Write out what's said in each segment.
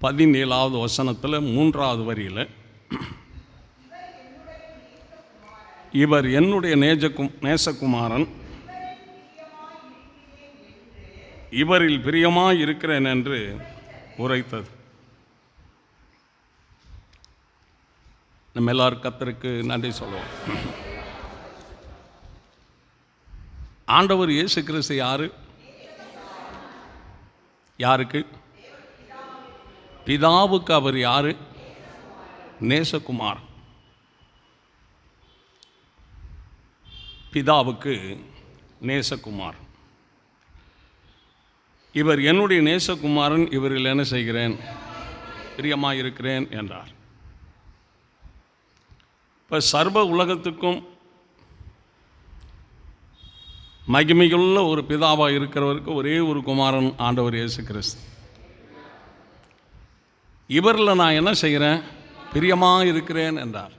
17வது வசனத்தில் 3வது வரியில், இவர் என்னுடைய நேசகுமாரன், இவரில் பிரியமாய் இருக்கிறேன் என்று உரைத்தது. நம்ம எல்லாரும் கர்த்தருக்கு நன்றி சொல்லுவோம். ஆண்டவர் இயேசு கிறிஸ்து யாருக்கு? பிதாவுக்கு அவர் யாரு? நேசகுமாரன். பிதாவுக்கு நேசகுமாரன். இவர் என்னுடைய நேசகுமாரன், இவரில் என்ன செய்கிறேன்? பிரியமாயிருக்கிறேன் என்றார். இப்போ சர்வ உலகத்துக்கும் மகிமையுள்ள ஒரு பிதாவாக இருக்கிறவருக்கு ஒரே ஒரு குமாரன் ஆண்டவர் இயேசு கிறிஸ்து. இவரில் நான் என்ன செய்கிறேன்? பிரியமாக இருக்கிறேன் என்றார்.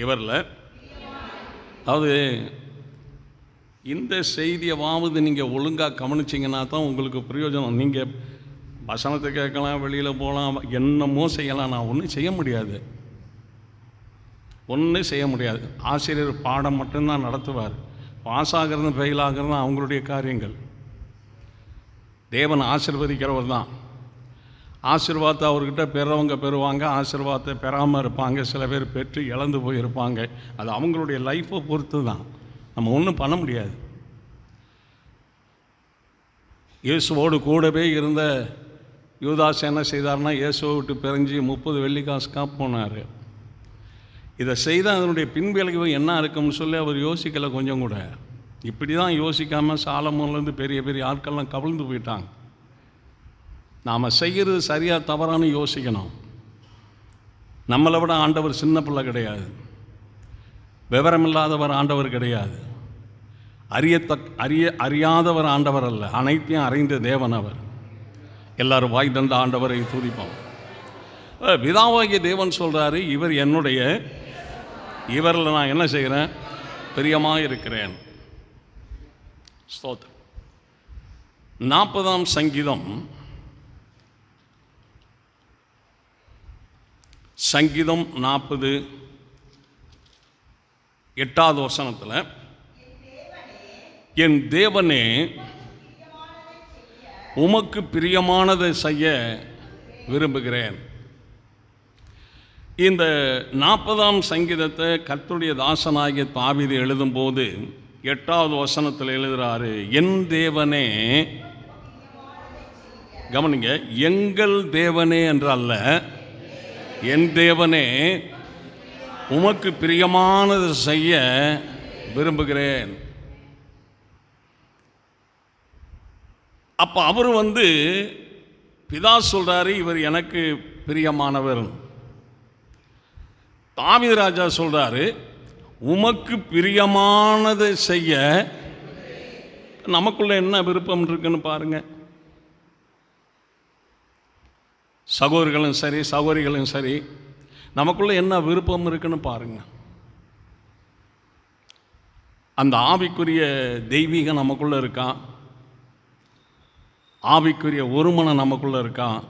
இவரில், அதாவது இந்த செய்தியவாவது நீங்கள் ஒழுங்காக கவனிச்சிங்கன்னா தான் உங்களுக்கு பிரயோஜனம். நீங்கள் வசனத்தை கேட்கலாம், வெளியில் போகலாம், என்னமோ செய்யலாம், நான் ஒன்றும் செய்ய முடியாது. ஆசிரியர் பாடம் மட்டும்தான் நடத்துவார். பாஸ் ஆகிறது ஃபெயில் ஆகிறது அவங்களுடைய காரியங்கள். தேவன் ஆசீர்வதிக்கிறவர் தான். ஆசீர்வாதத்தை அவர்கிட்ட பெறவங்க பெறுவாங்க, ஆசீர்வாதத்தை பெறாமல் இருப்பாங்க, சில பேர் பெற்று இழந்து போயிருப்பாங்க. அது அவங்களுடைய லைஃப்பை பொறுத்து தான், நம்ம ஒன்றும் பண்ண முடியாது. இயேசுவோடு கூடவே இருந்த யூதாஸ் என்ன செய்தார்னா, இயேசுவை விட்டு பிரிஞ்சு 30 வெள்ளிக்காசுக்காக போனார். இதை செய்தால் அதனுடைய பின்விளைவு என்ன இருக்கும்னு சொல்லி அவர் யோசிக்கலை கொஞ்சம் கூட. இப்படி தான் யோசிக்காமல் சாலமோன்லேருந்து பெரிய பெரிய ஆட்கள்லாம் கவிழ்ந்து போயிட்டாங்க. நாம் செய்கிறது சரியாக தவறானு யோசிக்கணும். நம்மளை விட ஆண்டவர் சின்ன பிள்ளை கிடையாது, விவரமில்லாதவர் ஆண்டவர் கிடையாது, அறியாதவர் ஆண்டவர் அல்ல, அனைத்தையும் அறிந்த தேவன் அவர். எல்லாரும் வாய் தந்த ஆண்டவரை துதிப்போம். பிதாவாகிய தேவன் சொல்கிறாரு, இவர் என்னுடைய, இவரில் நான் என்ன செய்கிறேன்? பிரியமாக இருக்கிறேன். ஸ்தோத்திரம். 40ஆம் சங்கீதம் 40 8வது வசனத்தில், என் தேவனே உமக்கு பிரியமானதை செய்ய விரும்புகிறேன். இந்த 40ஆம் சங்கீதத்தை கர்த்தருடைய தாசனாகிய தாவீது எழுதும்போது 8வது வசனத்தில் எழுதுகிறாரு, என் தேவனே, கவனிங்க, எங்கள் தேவனே என்று அல்ல, என் தேவனே உமக்கு பிரியமானது செய்ய விரும்புகிறேன். அப்போ அவர் பிதா சொல்கிறாரு, இவர் எனக்கு பிரியமானவர். தாவீது ராஜா சொல்கிறாரு, உமக்கு பிரியமானதை செய்ய. நமக்குள்ள என்ன விருப்பம் இருக்குன்னு பாருங்க. சகோதரிகளும் சரி, சகோதரிகளும் சரி, நமக்குள்ள என்ன விருப்பம் இருக்குன்னு பாருங்க. அந்த ஆவிக்குரிய தெய்வீகம் நமக்குள்ள இருக்கான், ஆவிக்குரிய ஒருமனம் நமக்குள்ள இருக்கான்,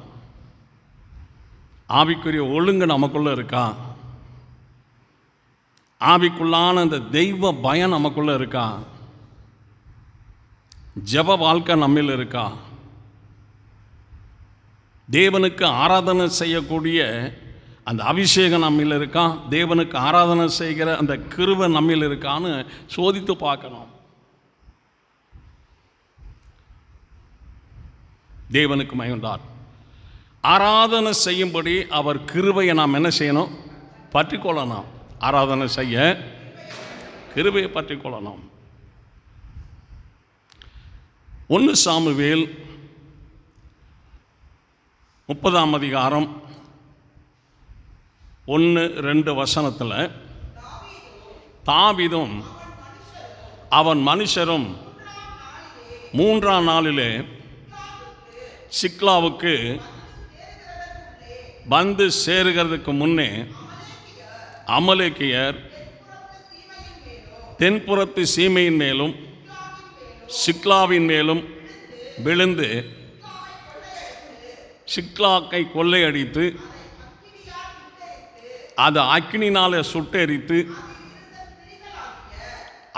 ஆவிக்குரிய ஒழுங்கு நமக்குள்ள இருக்கான், ஆவிக்குள்ளான அந்த தெய்வ பயம் நமக்குள்ள இருக்கா, ஜப வாழ்க்கை நம்மில் இருக்கா, தேவனுக்கு ஆராதனை செய்யக்கூடிய அந்த அபிஷேகம் நம்மில் இருக்கா, தேவனுக்கு ஆராதனை செய்கிற அந்த கிருபை நம்மில் இருக்கான்னு சோதித்து பார்க்கணும். தேவனுக்கு மகிழ்ந்தார். ஆராதனை செய்யும்படி அவர் கிருபையை நாம் என்ன செய்யணும்? பற்றி கொள்ளணும். ஆராதனை செய்ய கிருபையை பற்றி கொள்ளணும். 1 சாமுவேல் 30ஆம் அதிகாரம் 1-2 வசனத்தில், தாவீதும் அவன் மனுஷரும் 3ஆம் நாளிலே சிக்லாவுக்கு வந்து சேருகிறதுக்கு முன்னே அமலேக்கியர் தென்புறத்து சீமையின் மேலும் சிக்லாவின் மேலும் விழுந்து சிக்லாக்கை கொள்ளையடித்து அது அக்கினினால சுட்டெரித்து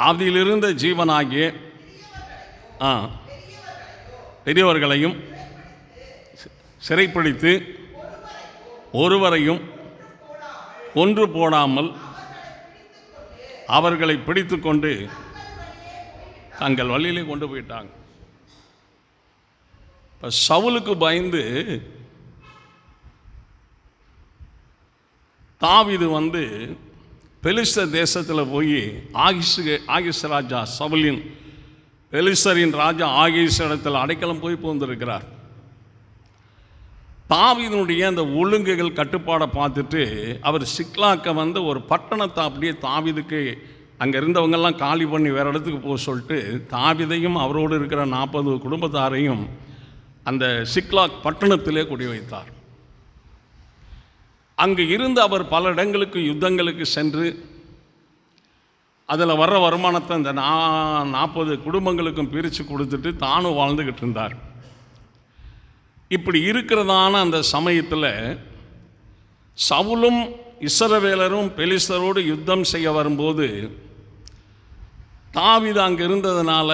அதிலிருந்த ஜீவனாகிய பெரியவர்களையும் சிறைப்பிடித்து ஒருவரையும் கொன்று போடாமல் அவர்களை பிடித்து கொண்டு தங்கள் வழியிலே கொண்டு போயிட்டாங்க. இப்போ சவுலுக்கு பயந்து தாவீது பெலிஸ்தர் தேசத்தில் போய் ஆகிஸ் ராஜா சவுலின் பெலிஸ்தரின் ராஜா ஆகிஸ் இடத்தில் அடைக்கலம் போய் புகுந்திருக்கிறார். தாவீதுனுடைய அந்த ஒழுங்குகள் கட்டுப்பாடை பார்த்துட்டு அவர் சிக்லாக்கை ஒரு பட்டணத்தை அப்படியே தாவீதுக்கு அங்கே இருந்தவங்கெல்லாம் காலி பண்ணி வேறு இடத்துக்கு போக சொல்லிட்டு தாவீதையும் அவரோடு இருக்கிற 40 குடும்பத்தாரையும் அந்த சிக்லாக் பட்டணத்திலே குடி வைத்தார். அங்கு இருந்து அவர் பல இடங்களுக்கு யுத்தங்களுக்கு சென்று அதில் வர்ற வருமானத்தை அந்த 40 குடும்பங்களுக்கும் பிரித்து கொடுத்துட்டு தானும் வாழ்ந்துக்கிட்டு இருந்தார். இப்படி இருக்கிறதான அந்த சமயத்தில் சவுலும் இஸ்ரவேலரும் பெலிஸ்தரோடு யுத்தம் செய்ய வரும்போது தாவீது அங்கே இருந்ததுனால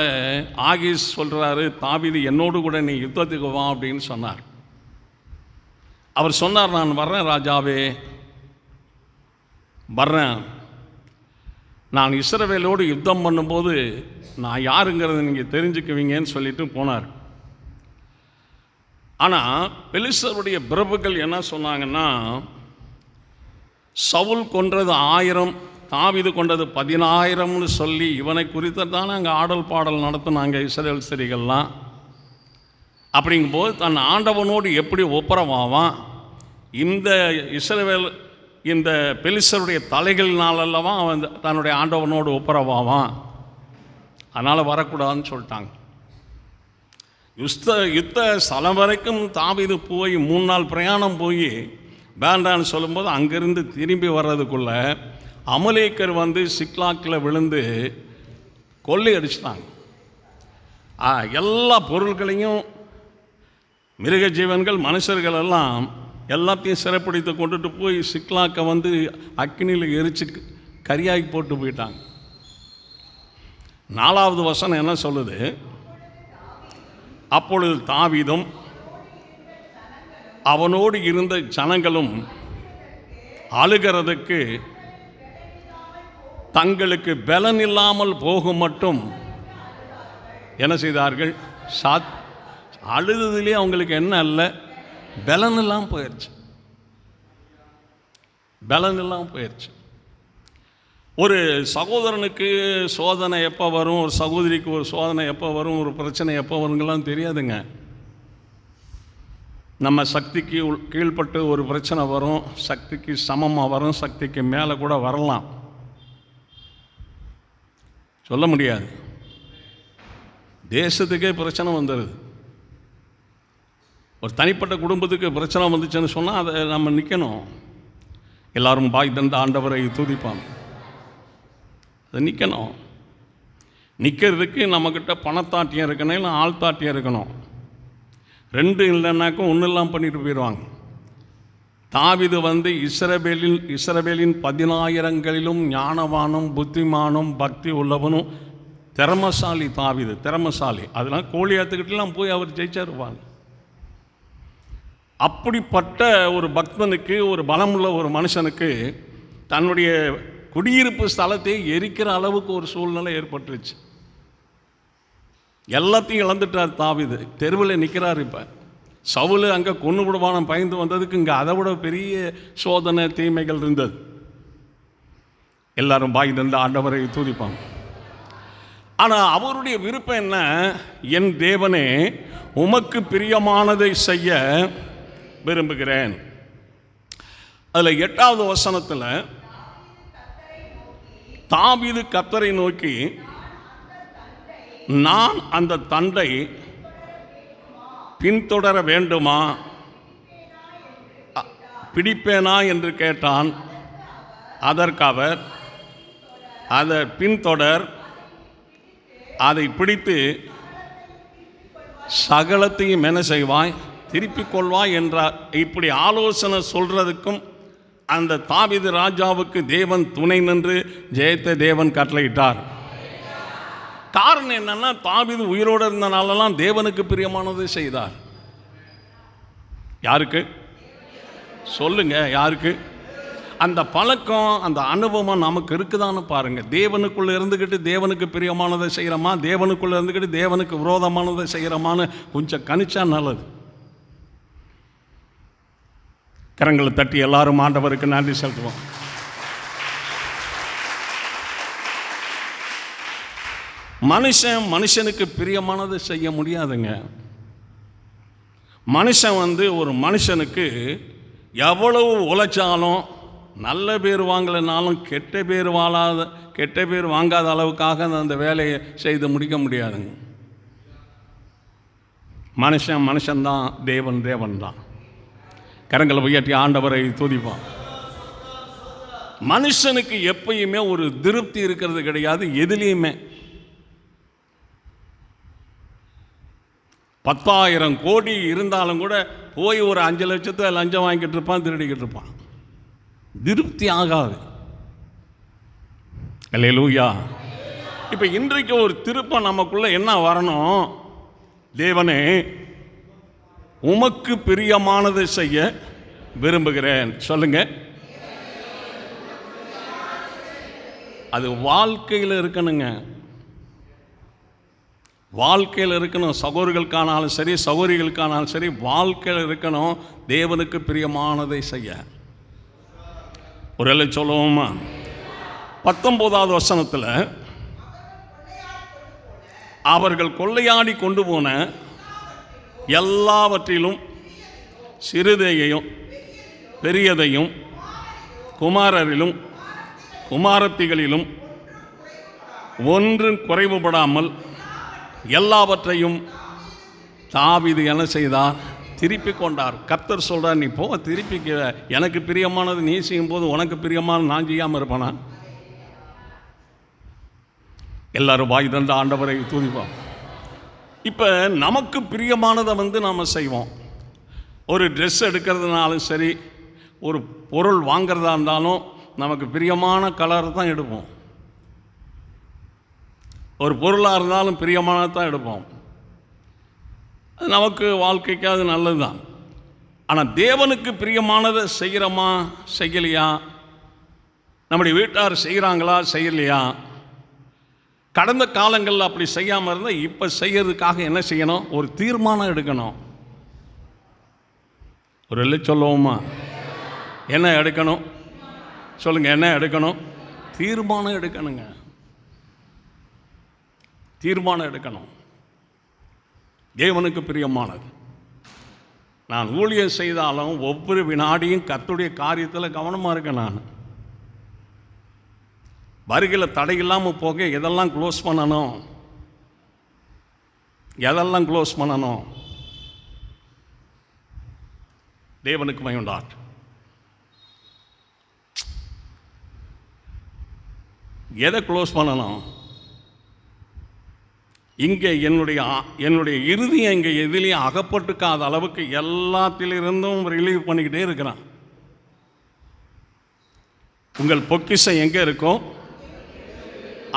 ஆகீஸ் சொல்கிறாரு, தாவீது என்னோடு கூட நீ யுத்தத்துக்கு வா அப்படின்னு சொன்னார். அவர் சொன்னார், நான் வர்றேன் ராஜாவே, வர்றேன். நான் இஸ்ரவேலோடு யுத்தம் பண்ணும்போது நான் யாருங்கிறத நீங்கள் தெரிஞ்சுக்குவீங்கன்னு சொல்லிட்டு போனார். ஆனால் பெலிஸ்தருடைய பிரபுக்கள் என்ன சொன்னாங்கன்னா, சவுல் கொன்றது 1000, தாவீது கொண்டது 10000ன்னு சொல்லி இவனை குறித்து தானே அங்கே ஆடல் பாடல் நடத்தினாங்க இஸ்ரவேல் ஸ்திரீகள்லாம். அப்படிங்கும்போது தன் ஆண்டவனோடு எப்படி ஒப்புரவாவான்? இந்த இஸ்ரவேல் இந்த பெலிஸ்தருடைய தலைகளினாலல்லவா அவன் தன்னுடைய ஆண்டவனோடு ஒப்புரவாவான். அதனால் வரக்கூடாதுன்னு சொல்லிட்டாங்க. யுத்த ஸ்தலம் வரைக்கும் தாவீது போய் 3 நாள் பிரயாணம் போய் வேண்டான்னு சொல்லும்போது அங்கேருந்து திரும்பி வர்றதுக்குள்ள அமலேக்கர் சிக்லாக்கில் விழுந்து கொள்ளை அடிச்சிட்டாங்க. எல்லா பொருட்களையும் மிருக ஜீவன்கள் மனுஷர்கள் எல்லாம் எல்லாத்தையும் சிறைப்பிடித்து கொண்டுட்டு போய் சிக்லாக்கை அக்கினியில் எரிச்சு கரியாகி போட்டு போயிட்டாங்க. 4வது வசனம் என்ன சொல்லுது? அப்பொழுது தாவீதும் அவனோடு இருந்த ஜனங்களும் அழுகிறதுக்கு தங்களுக்கு பலன் இல்லாமல் போகும் மட்டும் என்ன செய்தார்கள்? அழுதுலேயே அவங்களுக்கு என்ன இல்லை, பலன் இல்லாமல் போயிடுச்சு. பலன் இல்லாமல் போயிடுச்சு. ஒரு சகோதரனுக்கு சோதனை எப்போ வரும், ஒரு சகோதரிக்கு ஒரு சோதனை எப்போ வரும், ஒரு பிரச்சனை எப்போ வருங்கலாம் தெரியாதுங்க. நம்ம சக்திக்கு கீழ்பட்டு ஒரு பிரச்சனை வரும், சக்திக்கு சமமாக வரும், சக்திக்கு மேலே கூட வரலாம், சொல்ல முடியாது. தேசத்துக்கே பிரச்சனை வந்துடுது. ஒரு தனிப்பட்ட குடும்பத்துக்கு பிரச்சனை வந்துச்சுன்னு சொன்னால் அதை நம்ம நிற்கணும். எல்லாரும் பாய் தந்த ஆண்டவரை துதிப்பாங்க. அதை நிற்கணும். நிற்கிறதுக்கு நம்மக்கிட்ட பணத்தாட்டியம் இருக்கணும், இல்லை ஆள்தாட்டியம் இருக்கணும். 2 இல்லைன்னாக்கும் 1 இல்லாமல் பண்ணிட்டு போயிடுவாங்க. தாவீது இஸ்ரவேலின் 10000ங்களிலும் ஞானவானும் புத்திமானும் பக்தி உள்ளவனும் திறமசாலி. தாவீது திறமசாலி. அதெல்லாம் கோழியாத்துக்கிட்டலாம் போய் அவர் ஜெயிச்சிருவாங்க. அப்படிப்பட்ட ஒரு பக்தனுக்கு, ஒரு பலமுள்ள ஒரு மனுஷனுக்கு தன்னுடைய குடியிருப்பு ஸ்தலத்தை எரிக்கிற அளவுக்கு ஒரு சூழ்நிலை ஏற்பட்டுருச்சு. எல்லாத்தையும் இழந்துட்டார் தாவீது. தெருவில் நிற்கிறார். இப்போ சவுல் அங்கே கொன்று விடுவான பயந்து வந்ததுக்கு இங்கே அதை விட பெரிய சோதனை தீமைகள் இருந்தது. எல்லாரும் பாய் தந்த ஆண்டவரை துதிப்பாங்க. ஆனால் அவருடைய விருப்பம் என்ன? என் தேவனே, உமக்கு பிரியமானதை செய்ய விரும்புகிறேன். அதில் 8வது வசனத்தில் தாவீது கர்த்தரை நோக்கி, நான் அந்த தண்டை பின்தொடர வேண்டுமா, பிடிப்பேனா என்று கேட்டான். அதற்கு அவர், அதை பின்தொடர், அதை பிடித்து சகலத்தையும் என்ன செய்வாய்? திருப்பிக் கொள்வாய் என்றார். இப்படி ஆலோசனை சொல்றதுக்கும் அந்த தாவீது ராஜாவுக்கு தேவன் துணை நின்று ஜெயத்தை தேவன் கட்டளையிட்டார். காரணம் என்னன்னா, தாவீது உயிரோடு இருந்தனாலலாம் தேவனுக்கு பிரியமானதை செய்தார். யாருக்கு சொல்லுங்க? யாருக்கு? அந்த பழக்கம், அந்த அனுபவம் நமக்கு இருக்குதான்னு பாருங்க. தேவனுக்குள்ள இருந்துக்கிட்டு தேவனுக்கு பிரியமானதை செய்கிறோமா, தேவனுக்குள்ள இருந்துக்கிட்டு தேவனுக்கு விரோதமானதை செய்கிறோமான்னு கொஞ்சம் கணிச்சா நல்லது. கரங்களை தட்டி எல்லாரும் ஆண்டவருக்கு நன்றி செலுத்துவோம். மனுஷனுக்கு பிரியமானதை செய்ய முடியாதுங்க. மனுஷன் ஒரு மனுஷனுக்கு எவ்வளவு உழைச்சாலும், நல்ல பேர் வாங்கலைனாலும் கெட்ட பேர் வாங்காத அளவுக்காக அந்த வேலையை செய்து முடிக்க முடியாதுங்க. மனுஷன்தான், தேவன் தான். கரங்களை உயர்த்தி ஆண்டவரை துதிப்பான். மனுஷனுக்கு எப்பயுமே ஒரு திருப்தி இருக்கிறது கிடையாது. எதுலேயுமே 10,000 கோடி இருந்தாலும் கூட போய் ஒரு 5 லட்சத்தை லஞ்சம் வாங்கிட்டு இருப்பான், திருடிக்கிட்டு இருப்பான். திருப்தி ஆகாது. அல்லேலூயா. இப்போ இன்றைக்கு ஒரு திருப்பம் நமக்குள்ள என்ன வரணும்? தேவனே, உமக்கு பிரியமானதை செய்ய விரும்புகிறேன். சொல்லுங்க. அது வாழ்க்கையில் இருக்கணுங்க. வாழ்க்கையில் இருக்கணும். சகோதரர்களுக்கானாலும் சரி, சகோதரிகளுக்கானாலும் சரி, வாழ்க்கையில் இருக்கணும். தேவனுக்கு பிரியமானதை செய்ய. ஒரு எல்லை சொல்லுவோமா? 19வது வசனத்தில், அவர்கள் கொள்ளையாடி கொண்டு போன எல்லாவற்றிலும் சிறிதையும் பெரியதையும் குமாரரிலும் குமாரத்திகளிலும் ஒன்றும் குறைவுபடாமல் எல்லாவற்றையும் தாவீது என்ன செய்தார்? திருப்பி கொண்டார். கர்த்தர் சொல்கிறார், நீ போ, திருப்பிக்க. எனக்கு பிரியமானது நீ செய்யும் போது உனக்கு பிரியமானது நான் செய்யாமல் இருப்பானா? எல்லாரும் வாய் தந்த ஆண்டவரை துதிப்போம். இப்போ நமக்கு பிரியமானதை நாம் செய்வோம். ஒரு ட்ரெஸ் எடுக்கிறதுனாலும் சரி, ஒரு பொருள் வாங்கிறதா இருந்தாலும் நமக்கு பிரியமான கலர் தான் எடுப்போம். ஒரு பொருளாக இருந்தாலும் பிரியமானது தான் எடுப்போம். அது நமக்கு வாழ்க்கைக்கு அது நல்லது தான். ஆனால் தேவனுக்கு பிரியமானதை செய்கிறோமா, செய்யலையா? நம்முடைய வீட்டார் செய்கிறாங்களா, செய்யலையா? கடந்த காலங்களில் அப்படி செய்யாமல் இருந்தால் இப்போ செய்யறதுக்காக என்ன செய்யணும்? ஒரு தீர்மானம் எடுக்கணும். ஒரு இல்லை சொல்லுவோமா? என்ன எடுக்கணும்? சொல்லுங்க. என்ன எடுக்கணும்? தீர்மானம் எடுக்கணுங்க. தீர்மானம் எடுக்கணும். தேவனுக்கு பிரியமானது. நான் ஊழியம் செய்தாலும் ஒவ்வொரு வினாடியும் கர்த்தருடைய காரியத்தில் கவனமாக இருக்கேன். நான் வருகையில் தடை இல்லாமல் போக எதெல்லாம் க்ளோஸ் பண்ணணும், எதெல்லாம் க்ளோஸ் பண்ணணும்? தேவனுக்கு மகிமை. எதை க்ளோஸ் பண்ணணும்? இங்கே என்னுடைய இறுதியம் இங்கே எதிலையும் அகப்பட்டுக்காத அளவுக்கு எல்லாத்திலிருந்தும் ரிலீவ் பண்ணிக்கிட்டே இருக்கிறான். உங்கள் பொக்கிஷம் எங்கே இருக்கும்?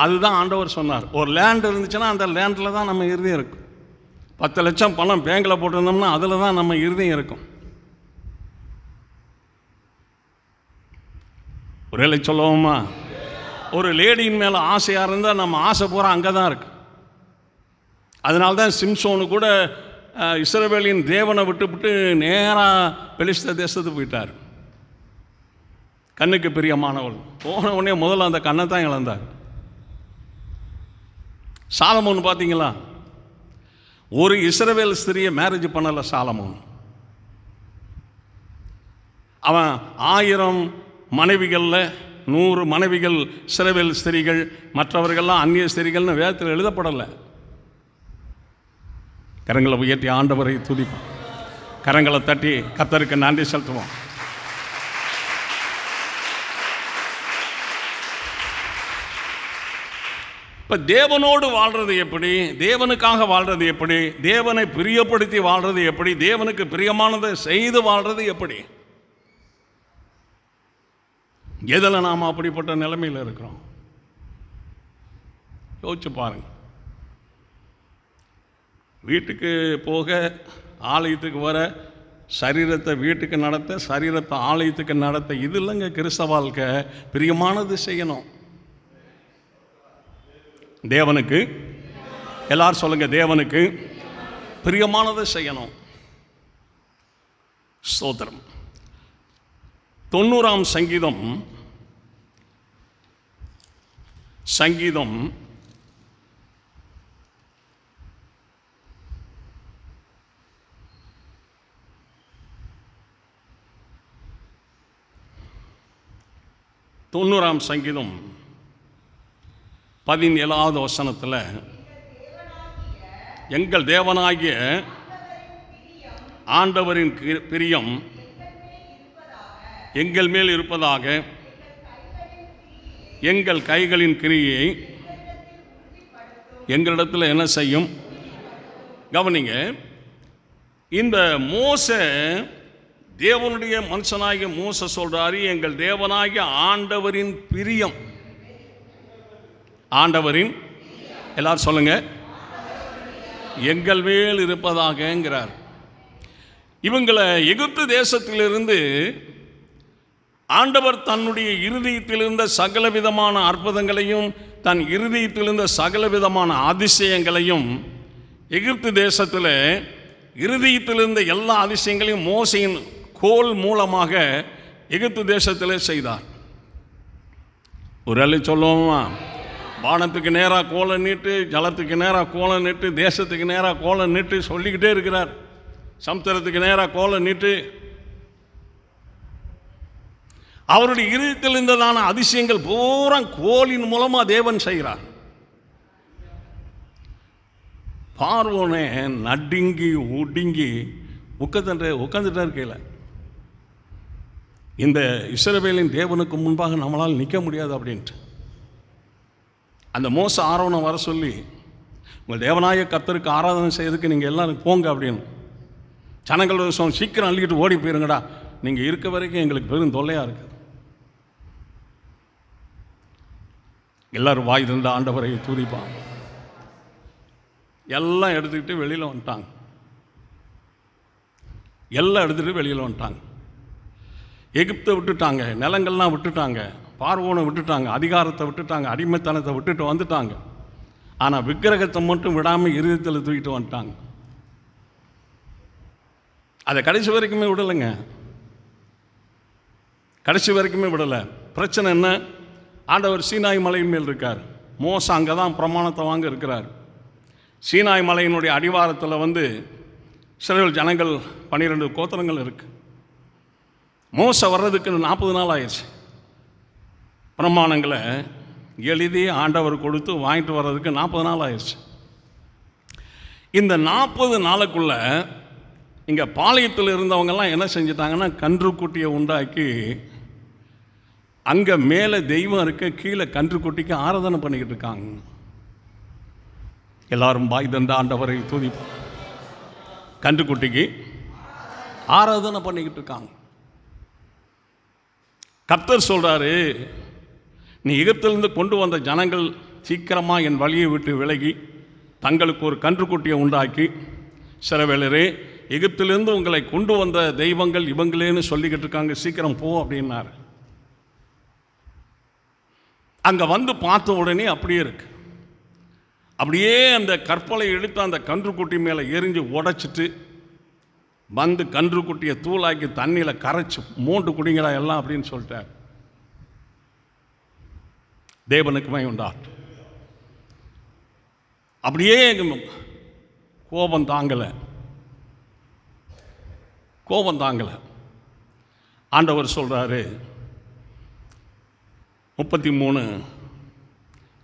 அதுதான் ஆண்டவர் சொன்னார். ஒரு லேண்ட் இருந்துச்சுன்னா அந்த லேண்டில் தான் நம்ம இருதயம் இருக்கும். 10 லட்சம் பணம் பேங்கில் போட்டிருந்தோம்னா அதில் தான் நம்ம இருதயம் இருக்கும். ஒரு வேளை சொல்லுவோமா? ஒரு லேடியின் மேலே ஆசையாக இருந்தால் நம்ம ஆசை பூரா அங்கே தான் இருக்கு. அதனால்தான் சிம்சோனு கூட இஸ்ரவேலின் தேவனை விட்டு நேராக பெலிஸ்த தேசத்துக்கு போயிட்டார். கண்ணுக்கு பிரியமானவள் போன உடனே முதல்ல அந்த கண்ணை தான் இழந்தார். சாலமோன் பார்த்தீங்களா? ஒரு இஸ்ரவேல் ஸ்திரியை மேரேஜ் பண்ணலை சாலமோன். அவன் 1000 மனைவிகளில் 100 மனைவிகள் இஸ்ரவேல் ஸ்திரிகள், மற்றவர்கள்லாம் அந்நிய ஸ்திரிகள்னு வேதத்தில் எழுதப்படலை. கரங்களை உயர்த்தி ஆண்டவரை துதிப்போம். கரங்களை தட்டி கர்த்தருக்கு நன்றி செலுத்துவோம். இப்போ தேவனோடு வாழ்கிறது எப்படி, தேவனுக்காக வாழ்கிறது எப்படி, தேவனை பிரியப்படுத்தி வாழ்கிறது எப்படி, தேவனுக்கு பிரியமானதை செய்து வாழ்கிறது எப்படி? எதில் நாம் அப்படிப்பட்ட நிலைமையில் இருக்கிறோம்? யோசிச்சு பாருங்க. வீட்டுக்கு போக, ஆலயத்துக்கு வர, சரீரத்தை வீட்டுக்கு நடத்த, சரீரத்தை ஆலயத்துக்கு நடத்த, இது இல்லைங்க கிறிஸ்தவ வாழ்க்கை. பிரியமானது செய்யணும் தேவனுக்கு. எல்லாரும் சொல்லுங்க, தேவனுக்கு பிரியமானதை செய்யணும். ஸ்தோத்திரம். 90ஆம் சங்கீதம் 90ஆம் சங்கீதம் 17வது வசனத்தில், எங்கள் தேவனாகிய ஆண்டவரின் பிரியம் எங்கள் மேல் இருப்பதாக, எங்கள் கைகளின் கிரியை எங்களிடத்தில் என்ன செய்யும்? கவனிங்க, இந்த மோசே, தேவனுடைய மனுஷனாகிய மோசே சொல்றாரு, எங்கள் தேவனாகிய ஆண்டவரின் பிரியம். ஆண்டவரின், எல்லாரும் சொல்லுங்க, எங்கள் மேல் இருப்பதாகங்கிறார். இவங்களை எகிப்து தேசத்திலிருந்து ஆண்டவர் தன்னுடைய இருதயத்தில் இருந்த சகல விதமான அற்புதங்களையும், தன் இருதயத்தில் இருந்த சகல விதமான அதிசயங்களையும், எகிப்து தேசத்தில் இருதயத்தில் இருந்த எல்லா அதிசயங்களையும் மோசையின் கோல் மூலமாக எகிப்து தேசத்தில் செய்தார். ஒரு அள்ளி சொல்லுவோமா? வானத்துக்கு நேராக கோலை நீட்டு, ஜலத்துக்கு நேராக கோலை நீட்டு, தேசத்துக்கு நேராக கோலை நீட்டு சொல்லிக்கிட்டே இருக்கிறார். சமுத்திரத்துக்கு நேராக கோலை நீட்டு. அவருடைய இருதயத்தில் இருந்ததான அதிசயங்கள் பூரா கோலின் மூலமாக தேவன் செய்கிறார். பார்வோனே நடுங்கி ஒடுங்கி உட்காந்துட்டா இருக்கையில், இந்த இஸ்ரவேலின் தேவனுக்கு முன்பாக நம்மளால் நிற்க முடியாது அப்படின்ட்டு அந்த மோசே ஆரோனை வர சொல்லி, உங்கள் தேவனாய கர்த்தருக்கு ஆராதனை செய்யறதுக்கு நீங்கள் எல்லோரும் போங்க அப்படின்னு. ஜனங்கள் சீக்கிரம் அள்ளிக்கிட்டு ஓடி போயிருங்கடா, நீங்கள் இருக்க வரைக்கும் எங்களுக்கு பெரும் தொல்லையாக இருக்குது. எல்லோரும் வாய் இருந்த ஆண்டவரை துதிப்பாங்க. எல்லாம் எடுத்துக்கிட்டு வெளியில் வந்துட்டாங்க. எல்லாம் எடுத்துகிட்டு வெளியில் வந்துட்டாங்க. எகிப்தை விட்டுட்டாங்க, நிலங்கள்லாம் விட்டுட்டாங்க, பார்வோனை விட்டுட்டாங்க, அதிகாரத்தை விட்டுட்டாங்க, அடிமைத்தனத்தை விட்டுட்டு வந்துட்டாங்க. ஆனால் விக்கிரகத்தை மட்டும் விடாமல் இருதயத்தில் தூக்கிட்டு வந்துட்டாங்க. அதை கடைசி வரைக்குமே விடலைங்க, கடைசி வரைக்குமே விடலை. பிரச்சனை என்ன? ஆண்டவர் சீனாய் மலையின் மேல் இருக்கார். மோசே அங்கே தான் பிரமாணத்தை வாங்க இருக்கிறார். சீனாய் மலையினுடைய அடிவாரத்தில் இஸ்ரவேல் ஜனங்கள் 12 கோத்திரங்கள் இருக்குது. மோசே வர்றதுக்கு 40 நாள் ஆயிடுச்சு. பிரமாணங்களை எழுதி ஆண்டவர் கொடுத்து வாங்கிட்டு வர்றதுக்கு 40 நாள் ஆயிடுச்சு. இந்த 40 நாளுக்குள்ள இங்கே பாளையத்தில் இருந்தவங்கெல்லாம் என்ன செஞ்சிட்டாங்கன்னா, கன்றுக்குட்டியை உண்டாக்கி அங்கே மேலே தெய்வம் இருக்க, கீழே கன்றுக்குட்டிக்கு ஆராதனை பண்ணிக்கிட்டு இருக்காங்க. எல்லாரும் பாய் தந்த ஆண்டவரை துதிப்பாங்க. கன்றுக்குட்டிக்கு ஆராதனை பண்ணிக்கிட்டு இருக்காங்க. கர்த்தர் சொல்கிறாரு, நீ எகிப்திலிருந்து கொண்டு வந்த ஜனங்கள் சீக்கிரமாக என் வழியை விட்டு விலகி தங்களுக்கு ஒரு கன்றுக்குட்டியை உண்டாக்கி, சிறவேலரே, எகிப்திலிருந்து உங்களை கொண்டு வந்த தெய்வங்கள் இவங்களேன்னு சொல்லிக்கிட்டு இருக்காங்க, சீக்கிரம் போ அப்படின்னாரு. அங்கே பார்த்த உடனே அப்படியே இருக்கு. அப்படியே அந்த கற்பலை எடுத்து அந்த கன்றுக்குட்டி மேலே எரிஞ்சு உடைச்சிட்டு கன்றுக்குட்டியை தூளாக்கி தண்ணியில் கரைச்சி மூண்டு குடிங்களா எல்லாம் அப்படின்னு சொல்லிட்டார். தேவனுக்கு மகிமை உண்டாகட்டும். அப்படியே கோபம் தாங்கலை. ஆண்டவர் சொல்கிறாரு, 33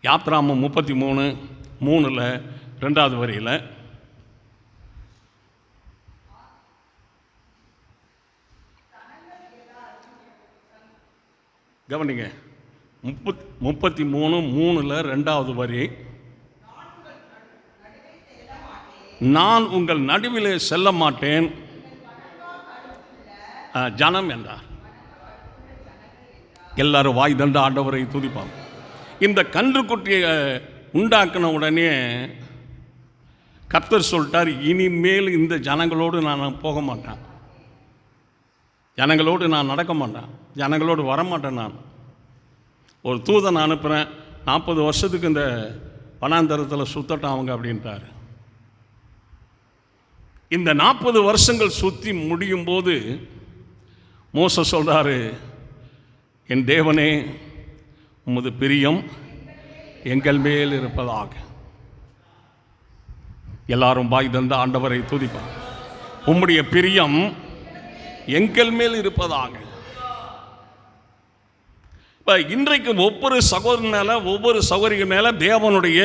யாத்ராமம் 33:3 2வது வரியில், கவனிங்க, 33:3 2வது வரி, நான் உங்கள் நடுவிலே செல்ல மாட்டேன் ஜனம் என்றார். எல்லாரும் வாய் தண்டு ஆண்டவரை துதிப்பாங்க. இந்த கன்றுக்குட்டியை உண்டாக்கின உடனே கர்த்தர் சொல்லிட்டார், இனிமேல் இந்த ஜனங்களோடு நான் போக மாட்டேன், ஜனங்களோடு நான் நடக்க மாட்டேன், ஜனங்களோடு வரமாட்டேன். நான் ஒரு தூதனை அனுப்புகிறேன், 40 வருஷத்துக்கு இந்த வனாந்தரத்தில் சுத்தட்டும் அவங்க அப்படின்ட்டார். இந்த 40 வருஷங்கள் சுற்றி முடியும் போது மோசே சொல்கிறாரு, என் தேவனே, உமது பிரியம் எங்கள் மேல் இருப்பதாக. எல்லாரும் பாய் தந்த ஆண்டவரை துதிப்பார். உம்முடைய பிரியம் எங்கள் மேல் இருப்பதாக. இப்போ இன்றைக்கு ஒவ்வொரு சகோதரன் மேலே, ஒவ்வொரு சகோதரிக்கு மேலே தேவனுடைய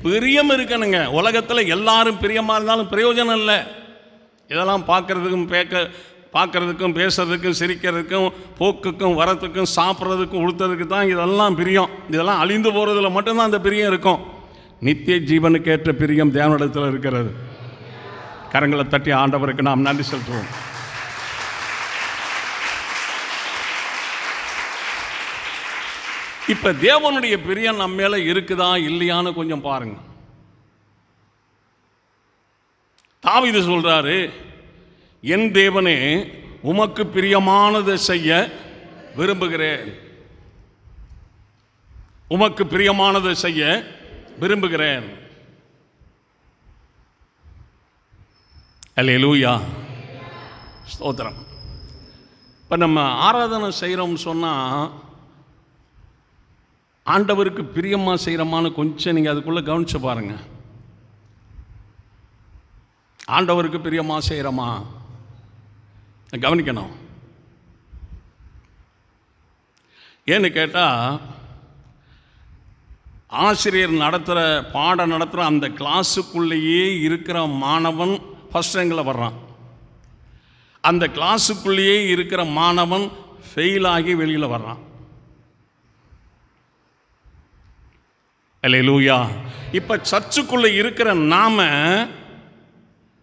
பிரியம் இருக்கணுங்க. உலகத்தில் எல்லாரும் பிரியமாக இருந்தாலும் பிரயோஜனம் இல்லை. இதெல்லாம் பார்க்கறதுக்கும் பேசுறதுக்கும் சிரிக்கிறதுக்கும் போக்குக்கும் வரத்துக்கும் சாப்பிட்றதுக்கும் உடுத்துறதுக்கு தான் இதெல்லாம் பிரியம். இதெல்லாம் அழிந்து போகிறதுல மட்டும்தான் அந்த பிரியம் இருக்கும். நித்திய ஜீவனுக்கேற்ற பிரியம் தேவனிடத்தில் இருக்கிறது. கரங்களை தட்டி ஆண்டவருக்கு நாம் நன்றி செலுத்துவோம். இப்போ தேவனுடைய பிரியம் நம்ம மேலே இருக்குதா இல்லையான்னு கொஞ்சம் பாருங்க. தாவீது சொல்றாரு, என் தேவனே, உமக்கு பிரியமானதை செய்ய விரும்புகிறேன், உமக்கு பிரியமானதை செய்ய விரும்புகிறேன். அல்லேலூயா, ஸ்தோத்திரம். இப்போ நம்ம ஆராதனை செய்கிறோம்னு சொன்னால் ஆண்டவருக்கு பிரியமாக செய்கிறோமான்னு கொஞ்சம் நீங்கள் அதுக்குள்ளே கவனிச்சு பாருங்க. ஆண்டவருக்கு பிரியமாக செய்கிறோமா கவனிக்கணும். ஏன்னு கேட்டால், ஆசிரியர் பாடம் நடத்துகிற அந்த கிளாஸுக்குள்ளேயே இருக்கிற மாணவன் ஃபஸ்ட் ரேங்கில் வர்றான். அந்த கிளாஸுக்குள்ளேயே இருக்கிற மாணவன் ஃபெயிலாகி வெளியில் வர்றான். அல்லேலூயா. இப்போ சர்ச்சுக்குள்ளே இருக்கிற நாம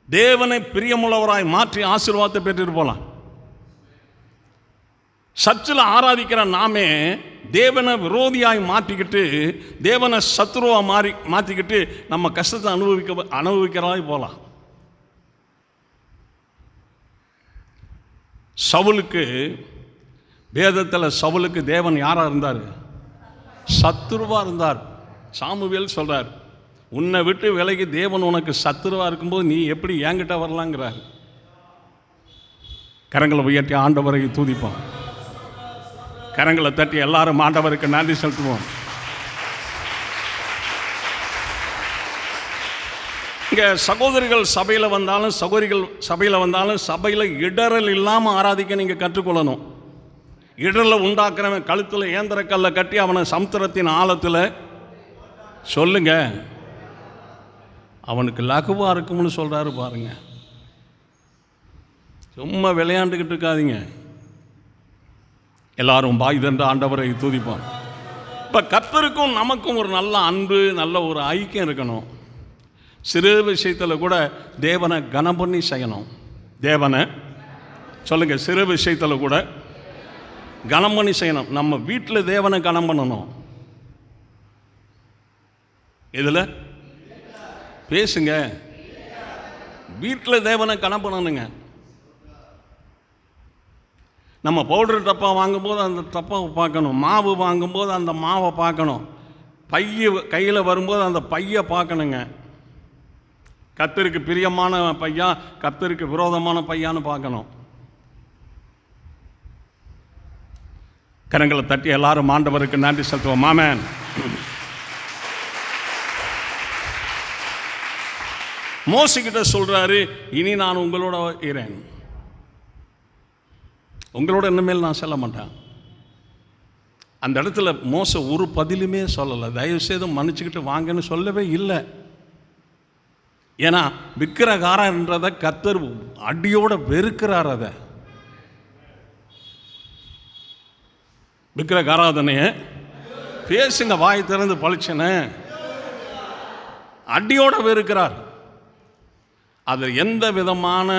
தேவனை பிரியமுள்ளவராய் மாற்றி ஆசீர்வாதத்தை பெற்றுட்டு போகலாம். சர்ச்சில் ஆராதிக்கிற நாமே தேவனை விரோதியாய் மாற்றிக்கிட்டு, தேவனை சத்துருவாக மாற்றிக்கிட்டு நம்ம கஷ்டத்தை அனுபவிக்கிறதாய் போகலாம். சவுலுக்கு, வேதத்தில் சவுலுக்கு தேவன் யாராக இருந்தார்? சத்துருவாக இருந்தார். சாமுவேல் சொல்கிறார், உன்னை விட்டு விலகி தேவன் உனக்கு சத்துருவாக இருக்கும்போது நீ எப்படி என்கிட்ட வரலாங்கிறார். கரங்களை உயர்த்தி ஆண்டவரை துதிப்போம். கரங்களை தட்டி எல்லாரும் ஆண்டவருக்கு நன்றி செலுத்துவோம். இங்கே சகோதரிகள் சபையில் வந்தாலும், சகோதரிகள் சபையில் வந்தாலும், சபையில் இடரல் இல்லாமல் ஆராதிக்க நீங்கள் கற்றுக்கொள்ளணும். இடரில் உண்டாக்குறவன் கழுத்தில் ஏந்திரக்கல்லை கட்டி அவனை சமுத்திரத்தின் ஆழத்தில் சொல்லுங்க, அவனுக்கு லகுவாக இருக்கும்னு சொல்கிறாரு பாருங்க. சும்மா விளையாண்டுக்கிட்டு இருக்காதீங்க. எல்லாரும் பாய் தண்டு ஆண்டவரை துதிப்போம். இப்போ கர்த்தருக்கும் நமக்கும் ஒரு நல்ல அன்பு, நல்ல ஒரு ஐக்கியம் இருக்கணும். சிறு விஷயத்தில் கூட தேவனை கனம் பண்ணி செய்யணும். தேவனை சொல்லுங்க, சிறு விஷயத்தில் கூட கனம் பண்ணி செய்யணும். நம்ம வீட்டில் தேவனை கனம் பண்ணணும். இதில் பேசுங்க, வீட்டில் தேவனை கனம் பண்ணணுங்க. நம்ம பவுடர் டப்பா வாங்கும்போது அந்த டப்பாவை பார்க்கணும், மாவு வாங்கும்போது அந்த மாவை பார்க்கணும், பைய கையில் வரும்போது அந்த பையை பார்க்கணுங்க. கர்த்தருக்கு பிரியமான பையா, கர்த்தருக்கு விரோதமான பையான்னு பார்க்கணும். கரங்களை தட்டி எல்லாரும் ஆண்டவருக்கு நன்றி செலுத்துவோம். ஆமென். மோசேக்கிட்ட சொல்றாரு, இனி நான் உங்களோட இருக்கிறேன், உங்களோட இனிமேல் நான் செல்ல மாட்டேன். அந்த இடத்துல மோசே ஒரு பதிலுமே சொல்லலை. தயவு செய்து மன்னிச்சுக்கிட்டு வாங்கன்னு சொல்லவே இல்லை. ஏன்னா விக்கிரகாரன்றதை கர்த்தர் அடியோட வெறுக்கிறார். அதை விக்கிரகாராதனைய பேசுங்க, வாய் திறந்து பழிச்சன, அடியோட வெறுக்கிறார். அது எந்த விதமான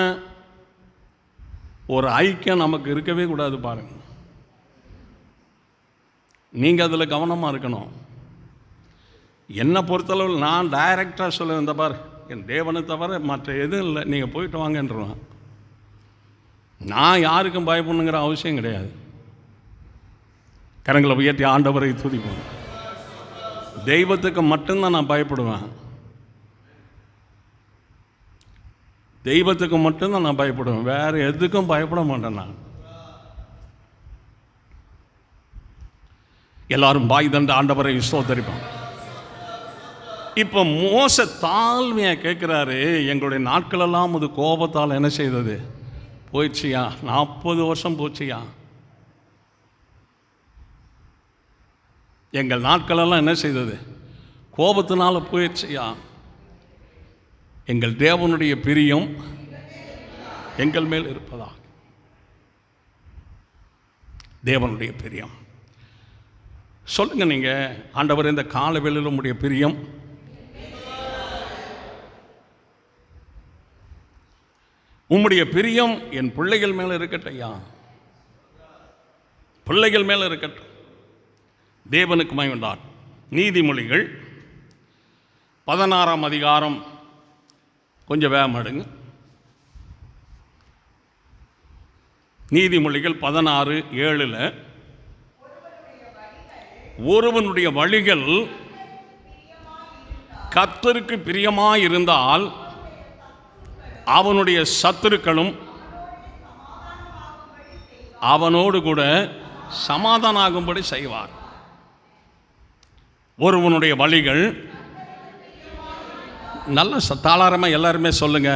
ஒரு ஐக்கியம் நமக்கு இருக்கவே கூடாது. பாருங்கள், நீங்கள் அதில் கவனமாக இருக்கணும். என்னை பொறுத்தளவில் நான் டைரக்டாக சொல்லுவேன், இந்த பார் என் தேவனை தவிர மற்ற எதுவும் இல்லை, நீங்கள் போயிட்டு வாங்கன்றுவேன். நான் யாருக்கும் பயப்படணுங்கிற அவசியம் கிடையாது. கரங்களை உயர்த்தி ஆண்டவரை துதிப்போம். தெய்வத்துக்கு மட்டும்தான் நான் பயப்படுவேன். தெய்வத்துக்கு மட்டும்தான் நான் பயப்படுவேன், வேறு எதுக்கும் பயப்பட மாட்டேன். நான் எல்லாரும் பாய் தண்டு ஆண்டவரை ஸ்தோத்திரிப்போம். இப்போ மோச தாழ்மையாக கேட்குறாரு, எங்களுடைய நாட்களெல்லாம் அது கோபத்தால் என்ன செய்தது? போயிடுச்சியா? 40 வருஷம் போச்சியா? எங்கள் நாட்களெல்லாம் என்ன செய்தது? கோபத்தினால போயிடுச்சியா? எங்கள் தேவனுடைய பிரியம் எங்கள் மேல் இருப்பதா? தேவனுடைய பிரியம் சொல்லுங்க. நீங்கள் ஆண்டவர், இந்த காலவேளையில் உம்முடைய பிரியம் உம்முடைய பிரியம் என் பிள்ளைகள் மேலே இருக்கட்டையா, பிள்ளைகள் மேலே இருக்கட்டும். தேவனுக்கு மகிமையுண்டார். நீதிமொழிகள் 16ஆம் அதிகாரம், கொஞ்சம் வேகம் எடுங்க. நீதிமொழிகள் 16:7 ஒருவனுடைய வழிகள் கர்த்தருக்கு பிரியமாயிருந்தால் அவனுடைய சத்துருக்களும் அவனோடு கூட சமாதானமாகும்படி செய்வார். ஒருவனுடைய வழிகள், நல்ல தாளாரமாக எல்லாருமே சொல்லுங்க.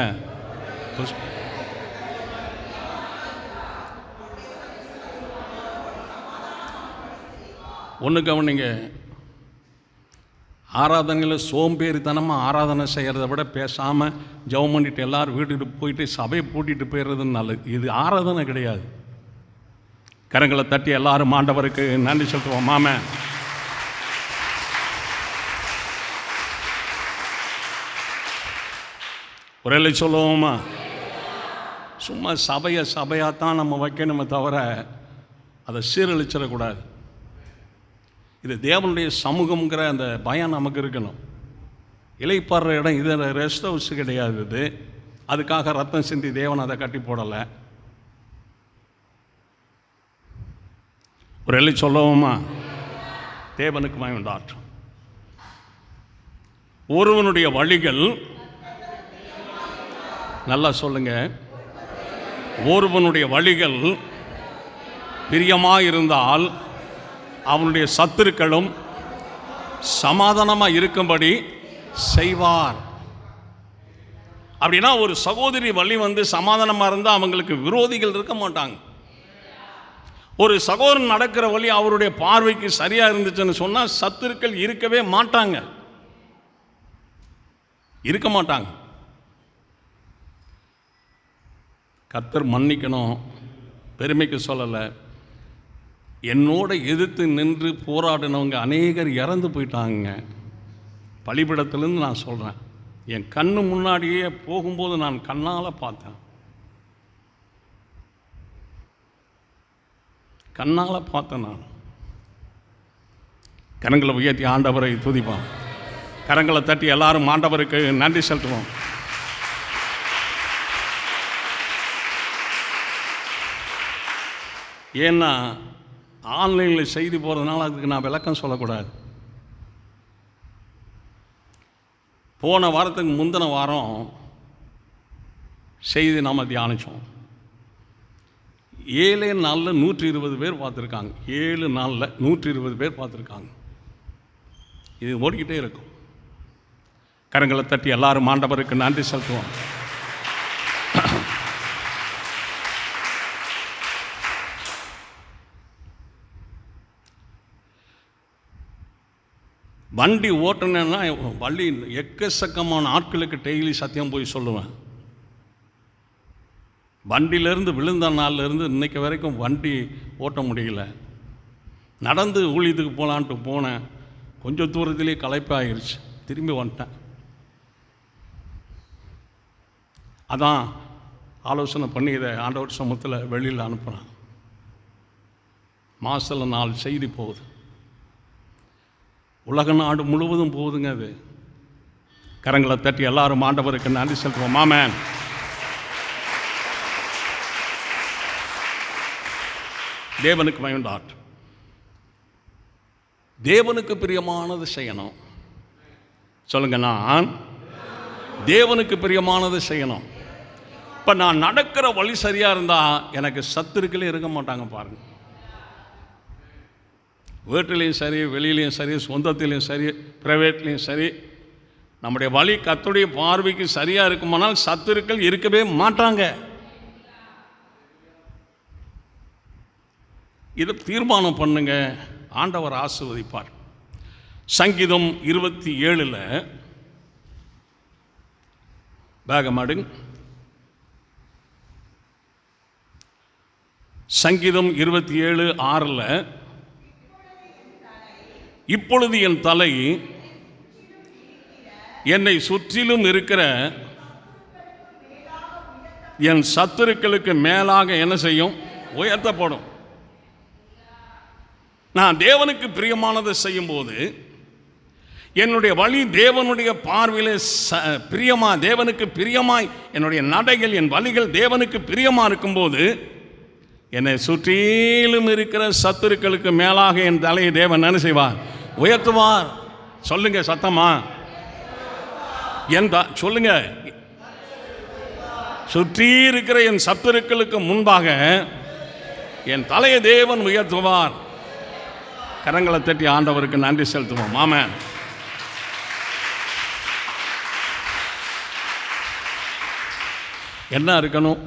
ஒன்று கவனிங்க, ஆராதனையில் சோம்பேறித்தனமாக ஆராதனை செய்கிறத விட பேசாமல் ஜெபம் பண்ணிட்டு எல்லோரும் வீட்டுக்கு போயிட்டு சபையை பூட்டிட்டு போயிடுறதுன்னு நல்லது. இது ஆராதனை கிடையாது. கரங்களை தட்டி எல்லாரும் ஆண்டவருக்கு நன்றி சொல்லுவோம். மாம ஒரே சொல்லுவோமா? சும்மா சபையாகத்தான் நம்ம வைக்கணுமே தவிர அதை சீரழிச்சிடக்கூடாது. இது தேவனுடைய சமூகங்கிற அந்த பயம் நமக்கு இருக்கணும். இலைப்பாடுற இடம் இது ரெஸ்ட் ஹவுஸ் கிடையாது. இது அதுக்காக ரத்தம் சிந்தி தேவன் அதை கட்டி போடலை. ஒரு எல்லை சொல்லவுமா? தேவனுக்கு மகிமையுண்டாற்றும். ஒருவனுடைய வழிகள், நல்லா சொல்லுங்க, ஒருவனுடைய வழிகள் பிரியமாயிருந்தால் அவனுடைய சத்துருக்களும் சமாதானமாக இருக்கும்படி செய்வார். அப்படின்னா ஒரு சகோதரி வழி சமாதானமாக இருந்தால் அவங்களுக்கு விரோதிகள் இருக்க மாட்டாங்க. ஒரு சகோதரன் நடக்கிற வழி அவருடைய பார்வைக்கு சரியாக இருந்துச்சுன்னு சொன்னால் சத்துருக்கள் இருக்கவே மாட்டாங்க, இருக்க மாட்டாங்க. கர்த்தர் மன்னிக்கணும், பெருமைக்கு சொல்லலை. என்னோட எதிர்த்து நின்று போராடினவங்க அநேகர் இறந்து போயிட்டாங்க. பலிபீடத்திலேருந்து நான் சொல்கிறேன், என் கண்ணு முன்னாடியே போகும்போது நான் கண்ணால் பார்த்தேன், கண்ணால் பார்த்தேன். நான் கரங்களை உயர்த்தி ஆண்டவரை துதிப்போம். கரங்களை தட்டி எல்லாரும் ஆண்டவருக்கு நன்றி செலுத்துவோம். ஏன்னா ஆன்லைனில் செய்தி போகிறதுனால அதுக்கு நான் விளக்கம் சொல்லக்கூடாது. போன வாரத்துக்கு முந்தின வாரம் செய்தி நாம் தியானித்தோம். 7 நாளில் 120 பேர் பார்த்துருக்காங்க. 7 நாளில் 120 பேர் பார்த்துருக்காங்க. இது ஓடிக்கிட்டே இருக்கும். கரங்களை தட்டி எல்லாரும் ஆண்டவருக்கு நன்றி செலுத்துவோம். வண்டி ஓட்டுனேன்னா வண்டி எக்கச்சக்கமான ஆட்களுக்கு டெய்லி சத்தியம் போய் சொல்லுவேன். வண்டியிலேருந்து விழுந்த நாள்லேருந்து இன்றைக்கு வரைக்கும் வண்டி ஓட்ட முடியல. நடந்து ஊழியத்துக்கு போகலான்ட்டு போனேன், கொஞ்சம் தூரத்துலேயே களைப்பாகிருச்சு, திரும்பி வந்துட்டேன். அதான் ஆலோசனை பண்ணி இதை ஆண்டவர் சமூகத்தில் வெளியில் அனுப்புகிறேன். மாதத்தில் 4 செய்தி போகுது, உலக நாடு முழுவதும் போகுதுங்க. அது கரங்களை தட்டி எல்லாரும் ஆண்டவருக்கு நன்றி செலுத்துவோம். ஆமென். தேவனுக்கு மகிழ்ந்தார். தேவனுக்கு பிரியமானது செய்யணும். சொல்லுங்க, நான் தேவனுக்கு பிரியமானது செய்யணும். இப்போ நான் நடக்கிற வழி சரியாக இருந்தால் எனக்கு சத்துருக்களே இருக்க மாட்டாங்க. பாருங்க, வீட்டிலையும் சரி, வெளியிலையும் சரி, சொந்தத்திலையும் சரி, பிரைவேட்லேயும் சரி, நம்முடைய வழி கர்த்தருடைய பார்வைக்கு சரியாக இருக்குமானால் சத்துருக்கள் இருக்கவே மாட்டாங்க. இதை தீர்மானம் பண்ணுங்க, ஆண்டவர் ஆசீர்வதிப்பார். சங்கீதம் 27 பேகமாடுங்க. சங்கீதம் 27:6 இப்பொழுது என் தலை என்னை சுற்றிலும் இருக்கிற என் சத்துருக்களுக்கு மேலாக என்ன செய்யும்? உயர்த்தப்படும். நான் தேவனுக்கு பிரியமானதை செய்யும்போது என்னுடைய வழி தேவனுடைய பார்வையிலே தேவனுக்கு பிரியமாய், என்னுடைய நடைகள், என் வழிகள் தேவனுக்கு பிரியமாக இருக்கும்போது என்னை சுற்றிலும் இருக்கிற சத்துருக்களுக்கு மேலாக என் தலையை தேவன் என்ன செய்வார்? உயர்த்துவார். சொல்லுங்க சத்தமா, சொல்லுங்க. சுற்றி இருக்கிற என் சத்துருக்களுக்கு முன்பாக என் தலையை தேவன் உயர்த்துவார். கரங்களை தட்டி ஆண்டவருக்கு நன்றி செலுத்துவோம். ஆமென். என்ன இருக்கணும்?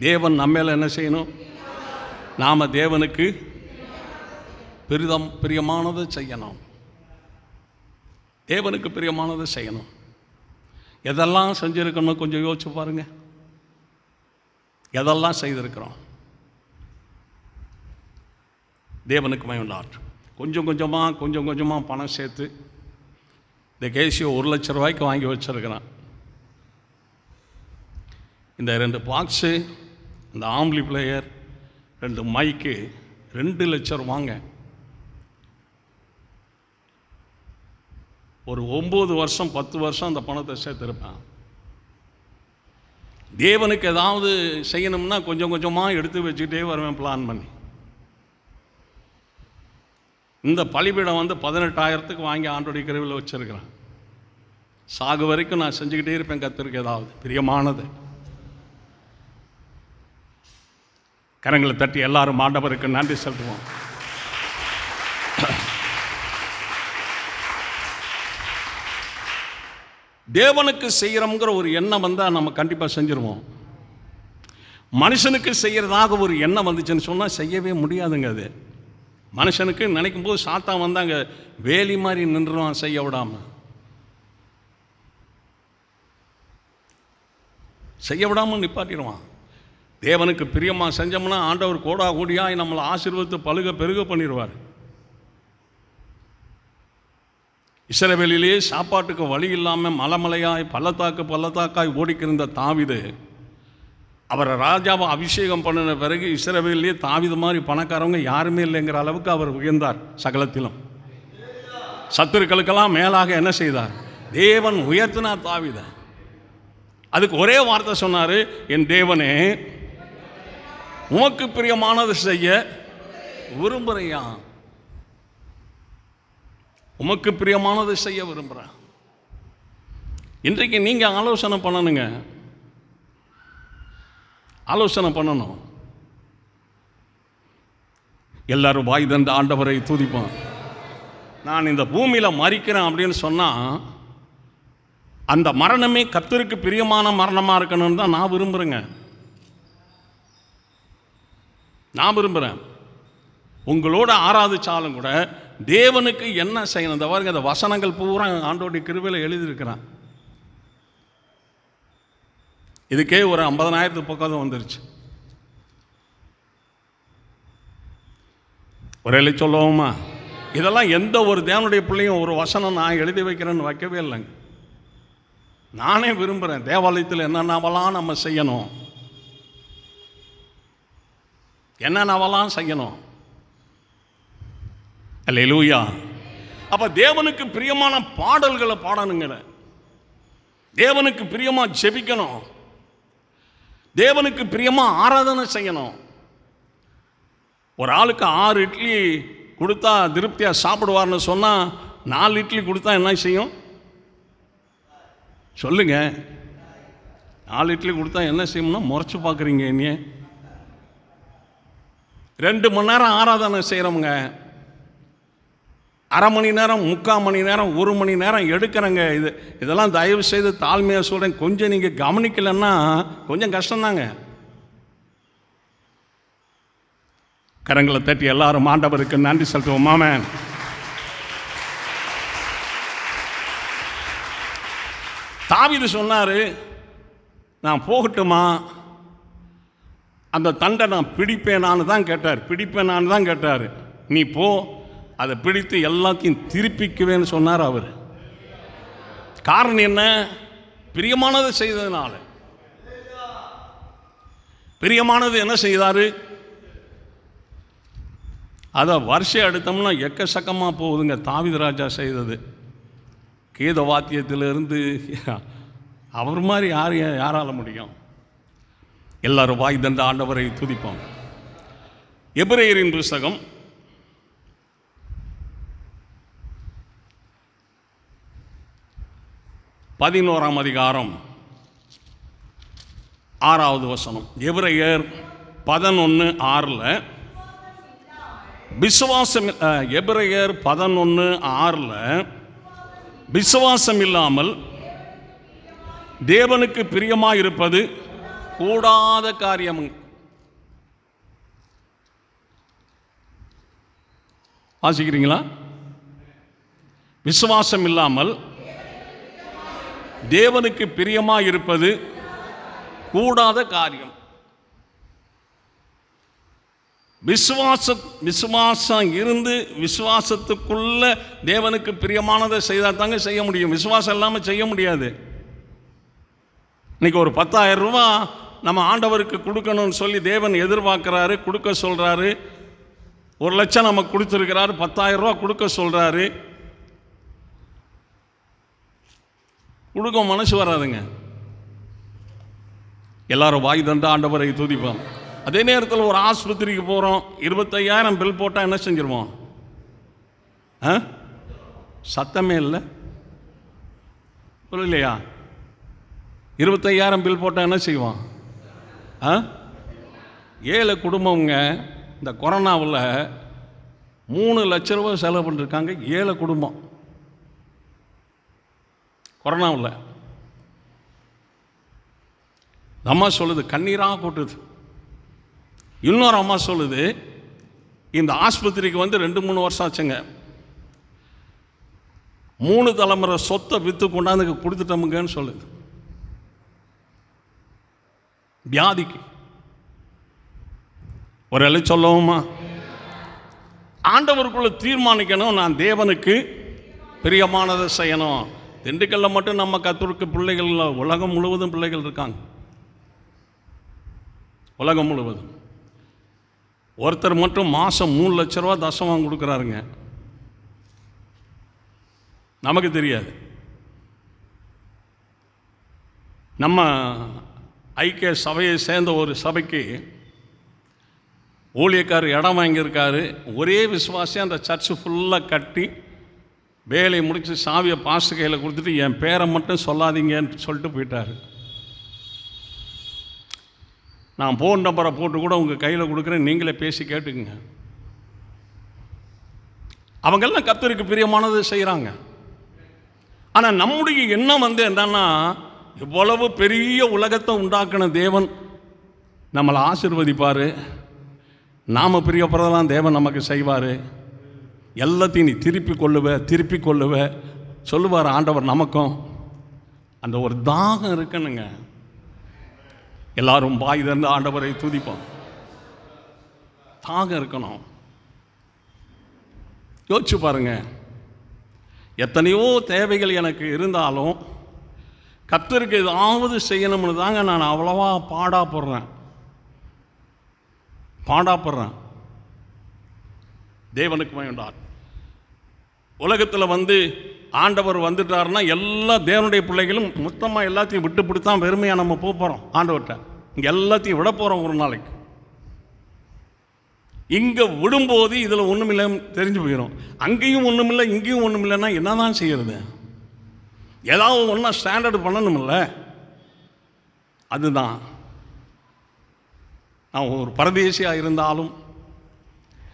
தேவன் நம்மேல என்ன செய்யணும்? நாம தேவனுக்கு பிரியமானதை செய்யணும். தேவனுக்கு பிரியமானதை செய்யணும். எதெல்லாம் செஞ்சிருக்கணும் கொஞ்சம் யோசிச்சு பாருங்க. எதெல்லாம் செய்திருக்கிறோம்? தேவனுக்கு மகிழ்ந்தார். கொஞ்சம் கொஞ்சமாக பணம் சேர்த்து இந்த கேசியை 1 லட்சம் ரூபாய்க்கு வாங்கி வச்சிருக்கிறான். இந்த 2 பாக்ஸு, இந்த ஆம்பிளி பிளேயர், 2 மைக்கு 2 லட்சம் ரூபாங்க. ஒரு 9 வருஷம் 10 வருஷம் அந்த பணத்தை சேர்த்துருப்பேன். தேவனுக்கு ஏதாவது செய்யணும்னா கொஞ்சம் கொஞ்சமாக எடுத்து வச்சுக்கிட்டே வருவேன் பிளான் பண்ணி. இந்த பலிபீடம் 18,000க்கு வாங்கி ஆண்டோடைய கிருபையில் வச்சிருக்கிறேன். சாகு வரைக்கும் நான் செஞ்சுக்கிட்டே இருப்பேன் கர்த்தருக்கு ஏதாவது பிரியமானது. கரங்களை தட்டி எல்லாரும் ஆண்டவருக்கு நன்றி செலுத்துவோம். தேவனுக்கு செய்கிறோங்கிற ஒரு எண்ணம் வந்தால் நம்ம கண்டிப்பாக செஞ்சிருவோம். மனுஷனுக்கு செய்கிறதாக ஒரு எண்ணம் வந்துச்சுன்னு சொன்னால் செய்யவே முடியாதுங்க. அது மனுஷனுக்கு நினைக்கும் போது சாத்தான் வந்தாங்க வேலி மாதிரி நின்றுவான், செய்ய விடாமல் நிப்பாட்டிடுவான். தேவனுக்கு பிரியமாக செஞ்சோம்னா ஆண்டவர் கோடா கோடியாய் நம்மளை ஆசீர்வதித்து பழுக பெருக பண்ணிடுவார். இஸ்ரவேலிலே சாப்பாட்டுக்கு வழி இல்லாமல் மலைமலையாய் பள்ளத்தாக்காய் ஓடிக்கிருந்த தாவீது, அவரை ராஜாவை அபிஷேகம் பண்ணின பிறகு இஸ்ரவேலிலே தாவீது மாதிரி பணக்காரவங்க யாருமே இல்லைங்கிற அளவுக்கு அவர் உயர்ந்தார். சகலத்திலும் சத்துருக்களுக்கெல்லாம் மேலாக என்ன செய்தார்? தேவன் உயர்த்தினார் தாவீதை. அதுக்கு ஒரே வார்த்தை சொன்னார், என் தேவனே உமக்கு பிரியமானது செய்ய விரும்புறையா. உமக்கு பிரியமானது செய்ய விரும்புகிறேன். இன்றைக்கு நீங்கள் ஆலோசனை பண்ணணுங்க, ஆலோசனை பண்ணணும். எல்லாரும் வாய் தந்த ஆண்டவரை துதிப்போம். நான் இந்த பூமியில் மரிக்கிறேன் அப்படின்னு சொன்னால் அந்த மரணமே கர்த்தருக்கு பிரியமான மரணமாக இருக்கணும்னு தான் நான் விரும்புகிறேங்க. நான் விரும்புகிறேன். உங்களோட ஆராதிச்சாலும் கூட தேவனுக்கு என்ன செய்யணும்? இந்த பாருங்க, அந்த வசனங்கள் பூரா ஆண்டோடைய கிருபையில் எழுதியிருக்கிறான். இதுக்கே ஒரு 50,000 பக்கம் வந்துருச்சு. ஒரே சொல்லுவோமா? இதெல்லாம் எந்த ஒரு தேவனுடைய பிள்ளையும் ஒரு வசனம் நான் எழுதி வைக்கிறேன்னு வைக்கவே இல்லைங்க. நானே விரும்புகிறேன். தேவாலயத்தில் என்னென்னவெல்லாம் நம்ம செய்யணும், என்னென்னவெல்லாம் செய்யணும். அல்லேலூயா. அப்போ தேவனுக்கு பிரியமான பாடல்களை பாடணுங்க, தேவனுக்கு பிரியமாக ஜெபிக்கணும், தேவனுக்கு பிரியமாக ஆராதனை செய்யணும். ஒரு ஆளுக்கு 6 இட்லி கொடுத்தா திருப்தியாக சாப்பிடுவார்னு சொன்னால் 4 இட்லி கொடுத்தா என்ன செய்யும் சொல்லுங்க? 4 இட்லி கொடுத்தா என்ன செய்யணும்னா முறைச்சி பார்க்குறீங்க என்னைய. 2 மணி நேரம் ஆராதனை செய்கிறோமுங்க, அரை மணி நேரம், 3/4 மணி நேரம், 1 மணி நேரம் எடுக்கிறேங்க. இதெல்லாம் தயவு செய்து தாழ்மையாக சொல்கிறேன், கொஞ்சம் நீங்கள் கவனிக்கலைன்னா கொஞ்சம் கஷ்டம்தாங்க. கரங்களை தட்டி எல்லாரும் ஆண்டவருக்கு நன்றி செலுத்துவோம். ஆமென். தாவீது சொன்னார், நான் போகட்டுமா, அந்த தண்டை நான் பிடிப்பேனான்னு தான் கேட்டார். நீ போ, அதை பிடித்து எல்லாத்தையும் திருப்பிக்குவேன்னு சொன்னார் அவர். காரணம் என்ன? பிரியமானதை செய்ததுனால. பிரியமானது என்ன செய்தார்? அதை வருஷம் எடுத்தோம்னா எக்கச்சக்கமாக போகுதுங்க. தாவீது ராஜா செய்தது கீத வாத்தியத்திலிருந்து அவர் மாதிரி யாரால முடியும்? எல்லாரும் வாய் தந்த ஆண்டவரை துதிப்போம். எபிரேயரின் புத்தகம் 11ஆம் அதிகாரம் 6வது வசனம். எபிரேயர் 11:6 விசுவாசம். எபிரேயர் 11:6 விசுவாசம் இல்லாமல் தேவனுக்கு பிரியமாயிருப்பது கூடாத காரியம். வாசிக்கிறீங்களா? விசுவாசம் இல்லாமல் தேவனுக்கு பிரியமாயிருப்பது கூடாத காரியம். விசுவாசம் இருந்து விசுவாசத்துக்குள்ள தேவனுக்கு பிரியமானதை செய்தால் தாங்க செய்ய முடியும். விசுவாசம் இல்லாமல் செய்ய முடியாது. இன்னைக்கு ஒரு 10,000 ரூபா நம்ம ஆண்டவருக்கு கொடுக்கணும்னு சொல்லி தேவன் எதிர்பார்க்குறாரு, கொடுக்க சொல்கிறாரு. 1 லட்சம் நமக்கு கொடுத்துருக்கிறாரு, 10,000 ரூபா கொடுக்க சொல்கிறாரு. கொடுக்க மனசு வராதுங்க. எல்லாரும் வாய் தந்த ஆண்டவரை துதிப்போம். அதே நேரத்தில் ஒரு ஆஸ்பத்திரிக்கு போகிறோம், 25,000 பில் போட்டால் என்ன செஞ்சிருவோம்? சத்தமே இல்லை, இல்லையா? 25,000 பில் போட்டால் என்ன செய்வோம்? 7 குடும்பங்க இந்த கொரோனாவில் 3 லட்ச ரூபா செலவு பண்ணிருக்காங்க. 7 குடும்பம் கொரோனாவில். அம்மா சொல்லுது, கண்ணீராக கொட்டுது. இன்னொரு அம்மா சொல்லுது, இந்த ஆஸ்பத்திரிக்கு வந்து 2-3 வருஷம் ஆச்சுங்க, 3 தலைமுறை சொத்தை விற்று கொண்டாந்து கொடுத்துட்டோமுங்கன்னு சொல்லுது. வியாதிக்கு ஒரு இலை சொல்லவுமா? ஆண்டவருக்குள்ள தீர்மானிக்கணும், நான் தேவனுக்கு பிரியமானதை செய்யணும். திண்டுக்கல்ல மட்டும் நம்ம கத்தருக்கு பிள்ளைகள், உலகம் முழுவதும் பிள்ளைகள் இருக்காங்க. உலகம் முழுவதும் ஒருத்தர் மட்டும் மாதம் 3 லட்ச ரூபா தசமம் கொடுக்குறாருங்க. நமக்கு தெரியாது. நம்ம ஐக்கிய சபையை சேர்ந்த ஒரு சபைக்கு ஊழியக்காரர் இடம் வாங்கியிருக்காரு. ஒரே விசுவாசி அந்த சர்ச்சு ஃபுல்லாக கட்டி வேலையை முடித்து சாவியை பாஸ்டர் கையில் கொடுத்துட்டு என் பேரை மட்டும் சொல்லாதீங்கன்னு சொல்லிட்டு போயிட்டார். நான் ஃபோன் நம்பரை போட்டு கூட உங்கள் கையில் கொடுக்குறேன், நீங்களே பேசி கேட்டுக்குங்க. அவங்கெல்லாம் கர்த்தருக்கு பிரியமானது செய்கிறாங்க. ஆனால் நம்முடைய எண்ணம் வந்து என்னன்னா, இவ்வளவு பெரிய உலகத்தை உண்டாக்கின தேவன் நம்மளை ஆசீர்வதிப்பார், நாம் பிரியப்படுறதெல்லாம் தேவன் நமக்கு செய்வார், எல்லாத்தையும் நீ திருப்பி கொள்ளுவ சொல்லுவார் ஆண்டவர். நமக்கும் அந்த ஒரு தாகம் இருக்குனுங்க. எல்லாரும் வாய் திறந்து ஆண்டவரை துதிப்போம். தாகம் இருக்கணும். யோசிச்சு பாருங்க, எத்தனையோ தேவைகள் எனக்கு இருந்தாலும் கர்த்தருக்கு ஏதாவது செய்யணும்னு தாங்க நான் அவ்வளவா பாடாப்படுறேன். தேவனுக்கு மகிமை. உலகத்தில் ஆண்டவர் வந்துட்டாருன்னா எல்லா தேவனுடைய பிள்ளைகளும் மொத்தமாக எல்லாத்தையும் விட்டு பிடித்தான் வெறுமையாக நம்ம போகிறோம் ஆண்டவர்கிட்ட. இங்கே எல்லாத்தையும் விட போகிறோம் ஒரு நாளைக்கு. இங்கே விடும்போது இதில் ஒன்றுமில்லை தெரிஞ்சு போயிடும். அங்கேயும் ஒன்றுமில்லை இங்கேயும் ஒன்றுமில்லைன்னா என்ன தான் செய்கிறது? ஏதாவது ஒன்றா ஸ்டாண்டர்டு பண்ணணுமில்ல. அதுதான் நான் ஒரு பரதேசியாக இருந்தாலும்,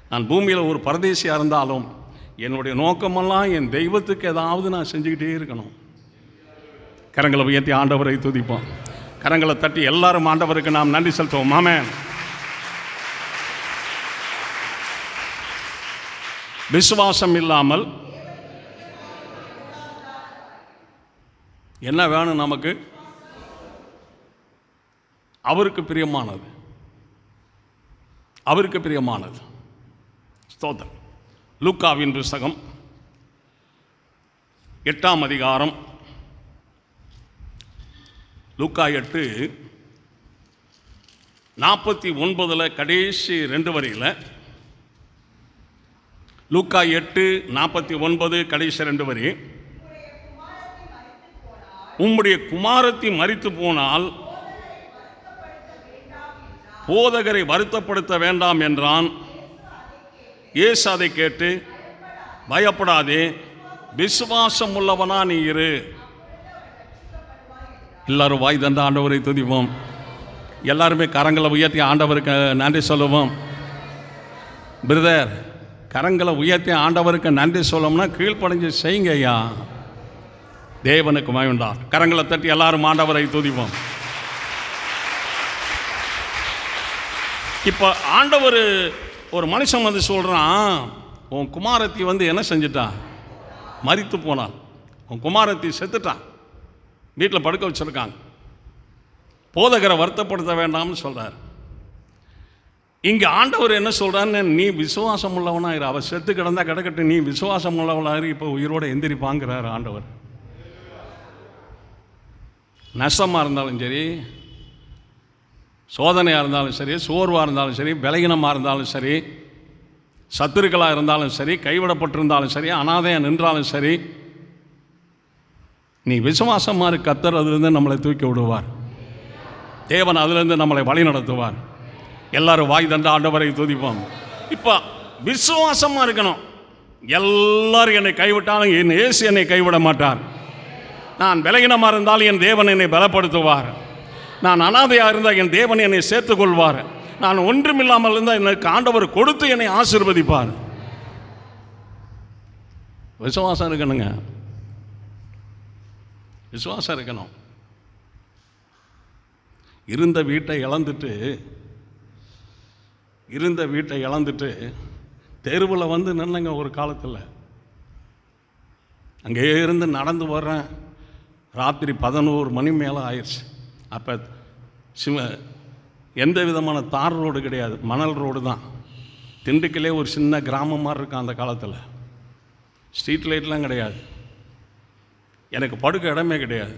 நான் பூமியில் ஒரு பரதேசியாக இருந்தாலும், என்னுடைய நோக்கமெல்லாம் என் தெய்வத்துக்கு ஏதாவது நான் செஞ்சுக்கிட்டே இருக்கணும். கரங்களை உயர்த்தி ஆண்டவரை துதிப்போம். கரங்களை தட்டி எல்லாரும் ஆண்டவருக்கு நாம் நன்றி செலுத்துவோம். ஆமென். விசுவாசம் இல்லாமல் என்ன வேணும் நமக்கு? அவருக்கு பிரியமானது. அவருக்கு பிரியமானது. ஸ்தோத்திரம். லூக்காவின் புத்தகம் 8ஆம் அதிகாரம், லூக்கா 8:49 கடைசி 2 வரியில், லூக்கா 8:49 கடைசி 2 வரி, உம்முடைய குமாரத்தி மரித்து போனால் போதகரை வருத்தப்படுத்த வேண்டாம் என்றான். இயேசு அதை கேட்டு, பயப்படாதே, விசுவாசம் உள்ளவனா நீ இரு. எல்லாரும் வாய் தந்த ஆண்டவரை துதிப்போம். எல்லாருமே கரங்களை உயர்த்தி ஆண்டவருக்கு நன்றி சொல்லுவோம். பிரதர், கரங்களை உயர்த்தி ஆண்டவருக்கு நன்றி சொல்லணும்னா கீழ்ப்படைஞ்சு செய்யுங்க ஐயா. தேவனுக்கு மகிமை. கரங்களை தட்டி எல்லாரும் ஆண்டவரை துதிப்போம். இப்போ ஆண்டவர் ஒரு மனுஷன் சொல்கிறான், உன் குமாரத்தி என்ன செஞ்சிட்டான்? மரித்து போனான். உன் குமாரத்தி செத்துட்டான், வீட்டில் படுக்க வச்சுருக்காங்க. போதகரை வருத்தப்படுத்த வேண்டாம்னு சொல்கிறார். இங்கே ஆண்டவர் என்ன சொல்கிறான்னு, நீ விசுவாசம் உள்ளவனாயிரு. அவள் செத்து கிடந்தா கிடக்கட்டு, நீ விசுவாசம் உள்ளவனாயிரு. இப்போ உயிரோடு எந்திரிப்பாங்கிறார் ஆண்டவர். நஷ்டமாக இருந்தாலும் சரி, சோதனையாக இருந்தாலும் சரி, சோர்வாக இருந்தாலும் சரி, பலகீனமாக இருந்தாலும் சரி, சத்துருக்களாக இருந்தாலும் சரி, கைவிடப்பட்டிருந்தாலும் சரி, அனாதையாக நின்றாலும் சரி, நீ விசுவாசமாக கர்த்தர் அதிலிருந்து நம்மளை தூக்கி விடுவார். தேவன் அதிலிருந்து நம்மளை வழி நடத்துவார். எல்லாரும் வாய் தண்ட ஆண்டவரை துதிப்போம். இப்போ விசுவாசமாக இருக்கணும். எல்லாரும் என்னை கைவிட்டாலும் என் இயேசு என்னை கைவிட மாட்டார். நான் பலகீனமாக இருந்தாலும் என் தேவன் என்னை பலப்படுத்துவார். நான் அனாதையாக இருந்தால் என் தேவன் என்னை சேர்த்துக்கொள்வார். நான் ஒன்றுமில்லாமல் இருந்தால் எனக்கு ஆண்டவர் கொடுத்து என்னை ஆசீர்வதிப்பார். விசுவாசம் இருக்கணுங்க. விசுவாசம் இருக்கணும். இருந்த வீட்டை இழந்துட்டு தெருவில் நின்னுங்க. ஒரு காலத்தில் அங்கே இருந்து நடந்து வர்றேன். ராத்திரி 11 மணி மேலே ஆயிடுச்சு. அப்போ எந்த விதமான தார் ரோடு கிடையாது, மணல் ரோடு தான். திண்டுக்கல்லே ஒரு சின்ன கிராமம் மாதிரி இருக்கும் அந்த காலத்தில். ஸ்ட்ரீட் லைட்லாம் கிடையாது. எனக்கு படுக்க இடமே கிடையாது.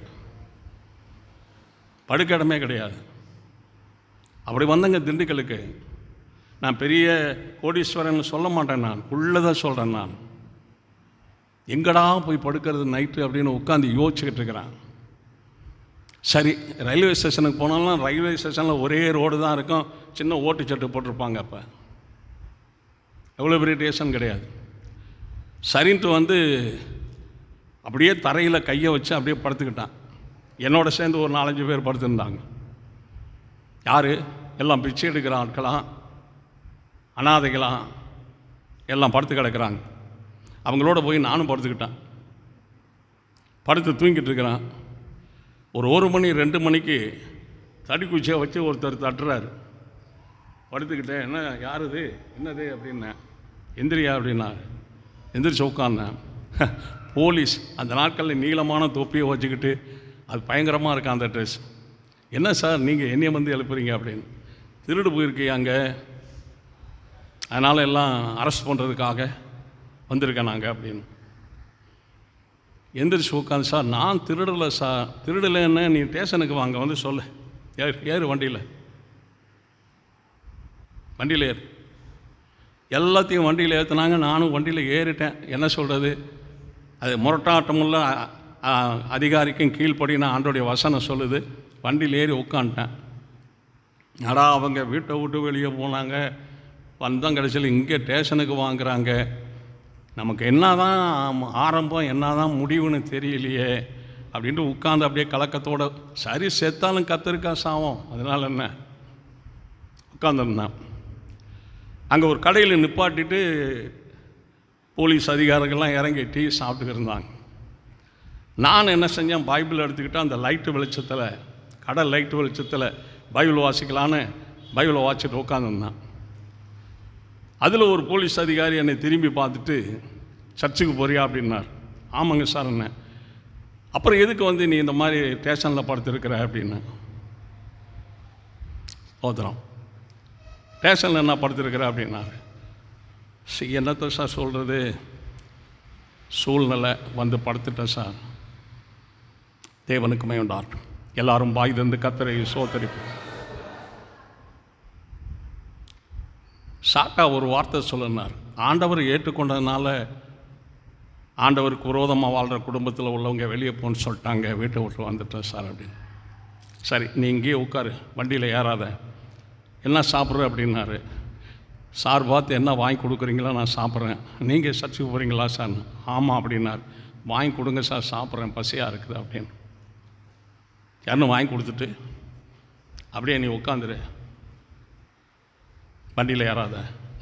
அப்படி வந்தங்க திண்டுக்கலுக்கு. நான் பெரிய கோடீஸ்வரன் சொல்ல மாட்டேன், நான் உள்ளதான் சொல்கிறேன். நான் எங்கடா போய் படுக்கிறது நைட்டு அப்படின்னு உட்காந்து யோசிச்சுக்கிட்டு இருக்கிறேன். சரி, ரயில்வே ஸ்டேஷனுக்கு போனாலும் ரயில்வே ஸ்டேஷனில் ஒரே ரோடு தான் இருக்கும். சின்ன ஓட்டுச்சட்டு போட்டிருப்பாங்க. அப்போ எவ்வளோ பெரிய ஸ்டேஷன் கிடையாது. சரின்ட்டு அப்படியே தரையில் கையை வச்சு அப்படியே படுத்துக்கிட்டான். என்னோட சேர்ந்து ஒரு 4-5 பேர் படுத்துருந்தாங்க. யார்? எல்லாம் பிச்சை எடுக்கிற ஆட்களாம், அனாதைகளாம் எல்லாம் படுத்து கிடக்கிறாங்க. அவங்களோட போய் நானும் படுத்துக்கிட்டேன். படுத்து தூங்கிட்டு இருக்கிறான். ஒரு 1 மணி 2 மணிக்கு தடிக்குச்சியை வச்சு ஒருத்தர் தட்டுறாரு. படுத்துக்கிட்டேன். என்ன யார் இது, என்னது அப்படின்னேன். எந்திரியா அப்படின்னாரு. எந்திரிச்சு உட்காந்தேன். போலீஸ் அந்த நாட்களில் நீளமான தொப்பியை வச்சுக்கிட்டு அது பயங்கரமாக இருக்கா அந்த ட்ரெஸ். என்ன சார் நீங்கள் என்னைய எழுப்புறீங்க அப்படின்னு. திருடு போயிருக்கீங்க அங்கே, அதனால் எல்லாம் அரெஸ்ட் பண்ணுறதுக்காக வந்திருக்கேன் நாங்கள் அப்படின்னு. எந்திரிச்சு உட்காந்து, சார் நான் திருடலை சார், திருடலைன்னு நீ ஸ்டேஷனுக்கு வாங்க வந்து சொல்லு. ஏறு வண்டியில் ஏறு. எல்லாத்தையும் வண்டியில் ஏற்றுனாங்க. நானும் வண்டியில் ஏறிட்டேன். என்ன சொல்கிறது, அது முரட்டாட்டமுள்ள அதிகாரிக்கும் கீழ்ப்படினா ஆண்டோடைய வசனம் சொல்லுது. வண்டியில் ஏறி உட்காந்துட்டேன். அவங்க வீட்டை விட்டு வெளியே போனாங்க. வந்தோம், கடைசியில் இங்கே ஸ்டேஷனுக்கு வாங்குகிறாங்க. நமக்கு என்ன தான் ஆரம்பம் என்ன தான் முடிவுன்னு தெரியலையே அப்படின்ட்டு உட்காந்து அப்படியே கலக்கத்தோடு, சரி செத்தாலும் கத்திருக்கா சாவோம், அதனால் என்ன உட்காந்துருந்தேன். அங்கே ஒரு கடையில் நிப்பாட்டிட்டு போலீஸ் அதிகாரிகள்லாம் இறங்கி டீ சாப்பிட்டுக்கிட்டு இருந்தாங்க. நான் என்ன செஞ்சேன், பைபிள் எடுத்துக்கிட்டு அந்த லைட்டு வெளிச்சத்தில், கடல் லைட்டு வெளிச்சத்தில் பைபிள் வாசிக்கலான்னு பைபிளை வாசிச்சுட்டு உட்காந்துருந்தேன். அதில் ஒரு போலீஸ் அதிகாரி என்னை திரும்பி பார்த்துட்டு, சர்ச்சுக்கு போறியா அப்படின்னார். ஆமாங்க சார் என்ன. அப்புறம் எதுக்கு வந்து நீ இந்த மாதிரி ஸ்டேஷனில் படுத்துருக்கிற அப்படின்னு. ஓதுறோம், ஸ்டேஷனில் என்ன படுத்துருக்கிற அப்படின்னாரு. என்னத்தை சார் சொல்கிறது, சூழ்நிலை வந்து படுத்துட்டேன் சார். தேவனுக்கு மகிமை. எல்லாரும் பாய் தந்து கர்த்தரை ஸ்தோத்திரிப்போம். ஷார்ட்டாக ஒரு வார்த்தை சொல்லினார். ஆண்டவர் ஏற்றுக்கொண்டதுனால ஆண்டவருக்கு விரோதமாக வாழ்கிற குடும்பத்தில் உள்ளவங்க வெளியே போன்னு சொல்லிட்டாங்க, வீட்டை விட்டு வந்துட்டேன் சார் அப்படின்னு. சரி நீ இங்கேயே உட்காரு, வண்டியில் ஏறாத, என்ன சாப்பிட்ற அப்படின்னாரு. சார் பார்த்து என்ன வாங்கி கொடுக்குறீங்களா, நான் சாப்பிட்றேன். நீங்கள் சர்ச்சுக்கு போகிறீங்களா சார்? ஆமாம் அப்படின்னார். வாங்கி கொடுங்க சார், சாப்பிட்றேன், பசியாக இருக்குது அப்படின்னு. யாருன்னு வாங்கி கொடுத்துட்டு அப்படியே நீ உட்காந்துரு, வண்டியில் ஏறாத,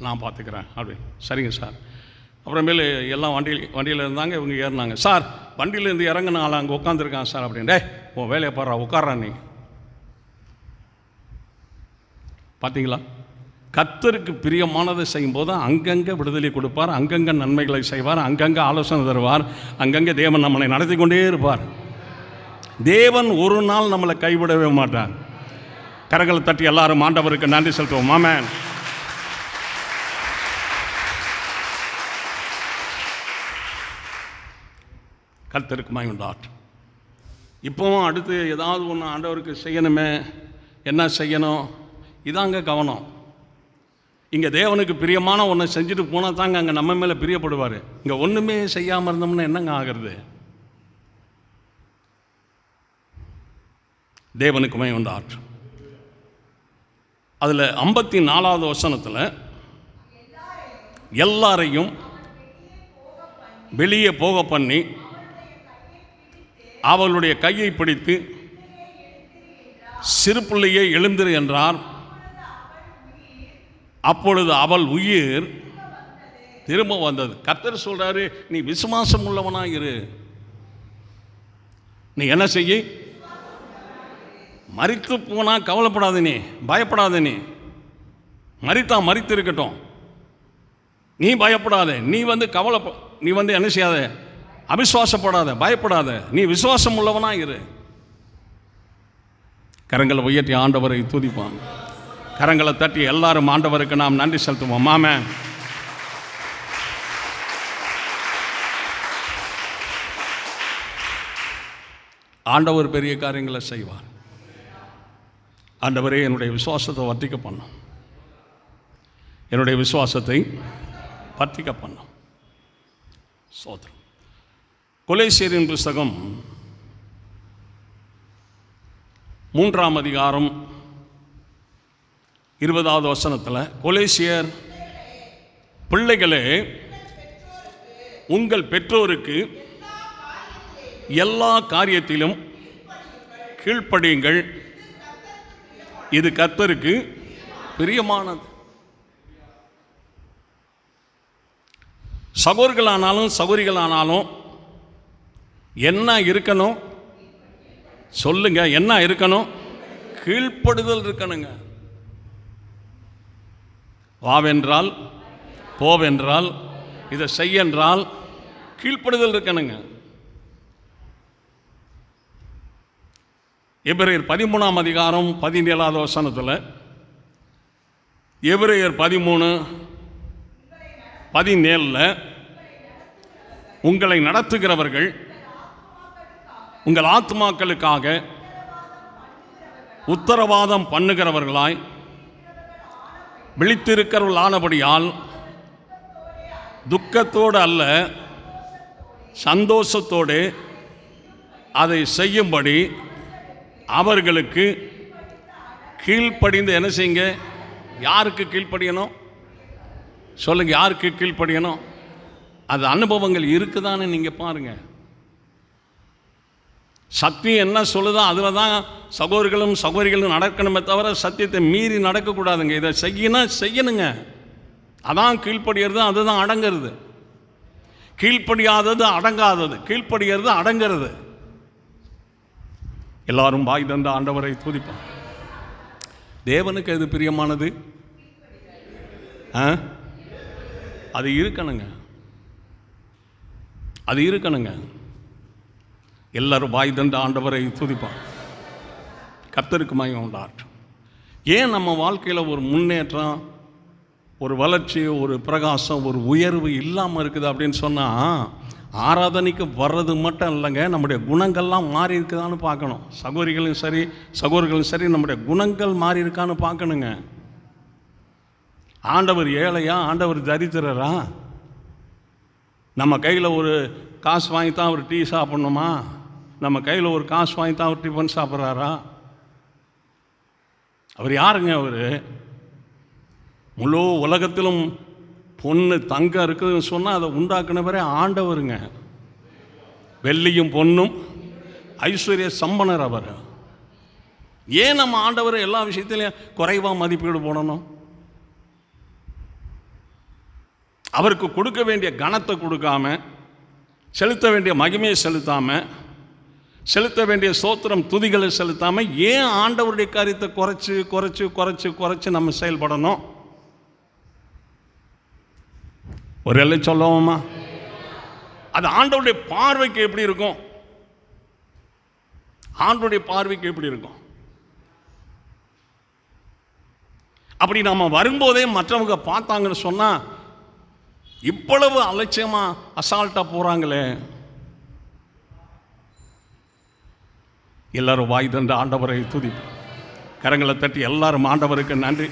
நான் பார்த்துக்கிறேன் அப்படின்னு. சரிங்க சார். அப்புறமேலு எல்லாம் வண்டியில் இருந்தாங்க, இவங்க ஏறினாங்க. சார் வண்டியிலேருந்து இறங்கின ஆள் அங்கே உட்காந்துருக்கான் சார் அப்படின்னு. டே உன் வேலையை பாடுறா, உட்கார்றா நீ. பார்த்தீங்களா, கர்த்தருக்கு பிரியமானதை செய்யும்போது அங்கங்கே விடுதலை கொடுப்பார், அங்கங்கே நன்மைகளை செய்வார், அங்கங்கே ஆலோசனை தருவார், அங்கங்கே தேவன் நம்மளை நடத்தி கொண்டே இருப்பார். தேவன் ஒரு நாள் நம்மளை கைவிடவே மாட்டார். கரங்களை தட்டி எல்லாரும் ஆண்டவருக்கு நன்றி செலுத்துவோம். ஆமென். கர்த்தருக்கு மகிமை உண்டாகட்டும். இப்போவும் அடுத்து ஏதாவது ஒன்று ஆண்டவருக்கு செய்யணுமே, என்ன செய்யணும், இதாங்க கவனம். இங்கே தேவனுக்கு பிரியமான ஒன்றை செஞ்சுட்டு போனால் தாங்க அங்கே நம்ம மேலே பிரியப்படுவார். இங்கே ஒன்றுமே செய்யாமல் இருந்தோம்னா என்னங்க ஆகிறது? தேவனுக்கு மகிமை உண்டாகட்டும். அதில் 54வது வசனத்தில் எல்லாரையும் வெளியே போக பண்ணி அவளுடைய கையை பிடித்து சிறு பிள்ளையை எழுந்திரு என்றார். அப்பொழுது அவள் உயிர் திரும்ப வந்தது. கர்த்தர் சொல்றாரு, நீ விசுவாசம் உள்ளவனாக இரு. நீ என்ன செய்ய, மரித்து போனா கவலைப்படாத, நீ பயப்படாத, நீ மரித்தா மரித்து இருக்கட்டும், நீ பயப்படாத, நீ என்ன செய்யாத, அவிசுவாசப்படாத, பயப்படாத, நீ விசுவாசம் உள்ளவனா இரு. கரங்களை உயர்த்தி ஆண்டவரை துதிப்பான். கரங்களை தட்டி எல்லாரும் ஆண்டவருக்கு நாம் நன்றி செலுத்துவோம். ஆமென். ஆண்டவர் பெரிய காரியங்களை செய்வார். ஆண்டவரே என்னுடைய விசுவாசத்தை வர்த்திக்க பண்ணும், என்னுடைய விசுவாசத்தை வர்த்திக்க பண்ணும். சோதரம். கொலேசியரின் புஸ்தகம் 3ஆம் அதிகாரம் 20வது வசனத்தில், கொலேசியர் பிள்ளைகளே உங்கள் பெற்றோருக்கு எல்லா காரியத்திலும் கீழ்ப்படியுங்கள், இது கர்த்தருக்கு பிரியமானது. சகோதரர்களானாலும் சகோதரிகளானாலும் என்ன இருக்கணும் சொல்லுங்க, என்ன இருக்கணும்? கீழ்ப்படுதல் இருக்கணுங்க. வாவென்றால் போவென்றால் இதை செய்யென்றால் கீழ்ப்படுதல் இருக்கணுங்க. எபிரேயர் 13ஆம் அதிகாரம் 17வது வசனத்தில், எபிரேயர் 13:17 உங்களை நடத்துகிறவர்கள் உங்கள் ஆத்மாக்களுக்காக உத்தரவாதம் பண்ணுகிறவர்களாய் விழித்திருக்கிறவர்களானபடியால் துக்கத்தோடு அல்ல சந்தோஷத்தோடு அதை செய்யும்படி அவர்களுக்கு கீழ்ப்படிந்து என்ன செய்யுங்க. யாருக்கு கீழ்ப்படியணும் சொல்லுங்க, யாருக்கு கீழ்ப்படியணும்? அது அனுபவங்கள் இருக்குதான்னு நீங்கள் பாருங்கள். சத்தியம் என்ன சொல்லுதோ அதில் தான் சகோதரிகளும் சகோதரிகளும் நடக்கணுமே தவிர சத்தியத்தை மீறி நடக்கக்கூடாதுங்க. இதை செய்யணுங்க. அதான் கீழ்ப்படிகிறது, அதுதான் அடங்கிறது. கீழ்ப்படியாதது அடங்காதது, கீழ்ப்படிகிறது அடங்கிறது. எல்லாரும் வாய் தந்த ஆண்டவரை துதிப்பான். தேவனுக்கு எது பிரியமானது? அது இருக்கணுங்க, அது இருக்கணுங்க. எல்லாரும் வாய் தந்த ஆண்டவரை துதிப்பான். கர்த்தருக்கு மகிமை உண்டாகட்டும். ஏன் நம்ம வாழ்க்கையில் ஒரு முன்னேற்றம், ஒரு வளர்ச்சி, ஒரு பிரகாசம், ஒரு உயர்வு இல்லாமல் இருக்குது அப்படின்னு சொன்னால், ஆராதனைக்கு வர்றது மட்டும் இல்லைங்க, நம்முடைய குணங்கள்லாம் மாறி இருக்குதான்னு பார்க்கணும். சகோதரிகளும் சரி நம்முடைய குணங்கள் மாறி இருக்கான்னு பார்க்கணுங்க. ஆண்டவர் ஏழையா, ஆண்டவர் தரித்திரரா? நம்ம கையில் ஒரு காசு வாங்கி தான் அவர் டீ சாப்பிட்ணுமா? நம்ம கையில் ஒரு காசு வாங்கி தான் அவர் டிஃபன் சாப்பிட்றாரா? அவர் யாருங்க? அவர் முழு உலகத்திலும் பொண்ணு தங்கம் இருக்குதுன்னு சொன்னால் அதை உண்டாக்குனவரே ஆண்டவருங்க. வெள்ளியும் பொண்ணும் ஐஸ்வர்ய சம்பனர் அவர். ஏன் நம்ம ஆண்டவர் எல்லா விஷயத்திலையும் குறைவாக மதிப்பீடு போடணும்? அவருக்கு கொடுக்க வேண்டிய கனத்தை கொடுக்காம, செலுத்த வேண்டிய மகிமையை செலுத்தாமல், செலுத்த வேண்டிய ஸ்தோத்திரம் துதிகளை செலுத்தாமல் ஏன் ஆண்டவருடைய காரியத்தை குறைச்சி குறைச்சி குறைச்சி குறைச்சி நம்ம செயல்படணும்? ஒரு எல்லை சொல்லவோமா? அது ஆண்டவருடைய பார்வைக்கு எப்படி இருக்கும்? ஆண்டவருடைய பார்வைக்கு எப்படி இருக்கும்? அப்படி நம்ம வரும்போதே மற்றவங்க பார்த்தாங்கன்னு சொன்னால், இவ்வளவு அலட்சியமாக அசால்ட்டாக போகிறாங்களே. எல்லாரும் வாய் தந்த ஆண்டவரை துதி, கரங்களை தட்டி எல்லாரும் ஆண்டவருக்கு நன்றி.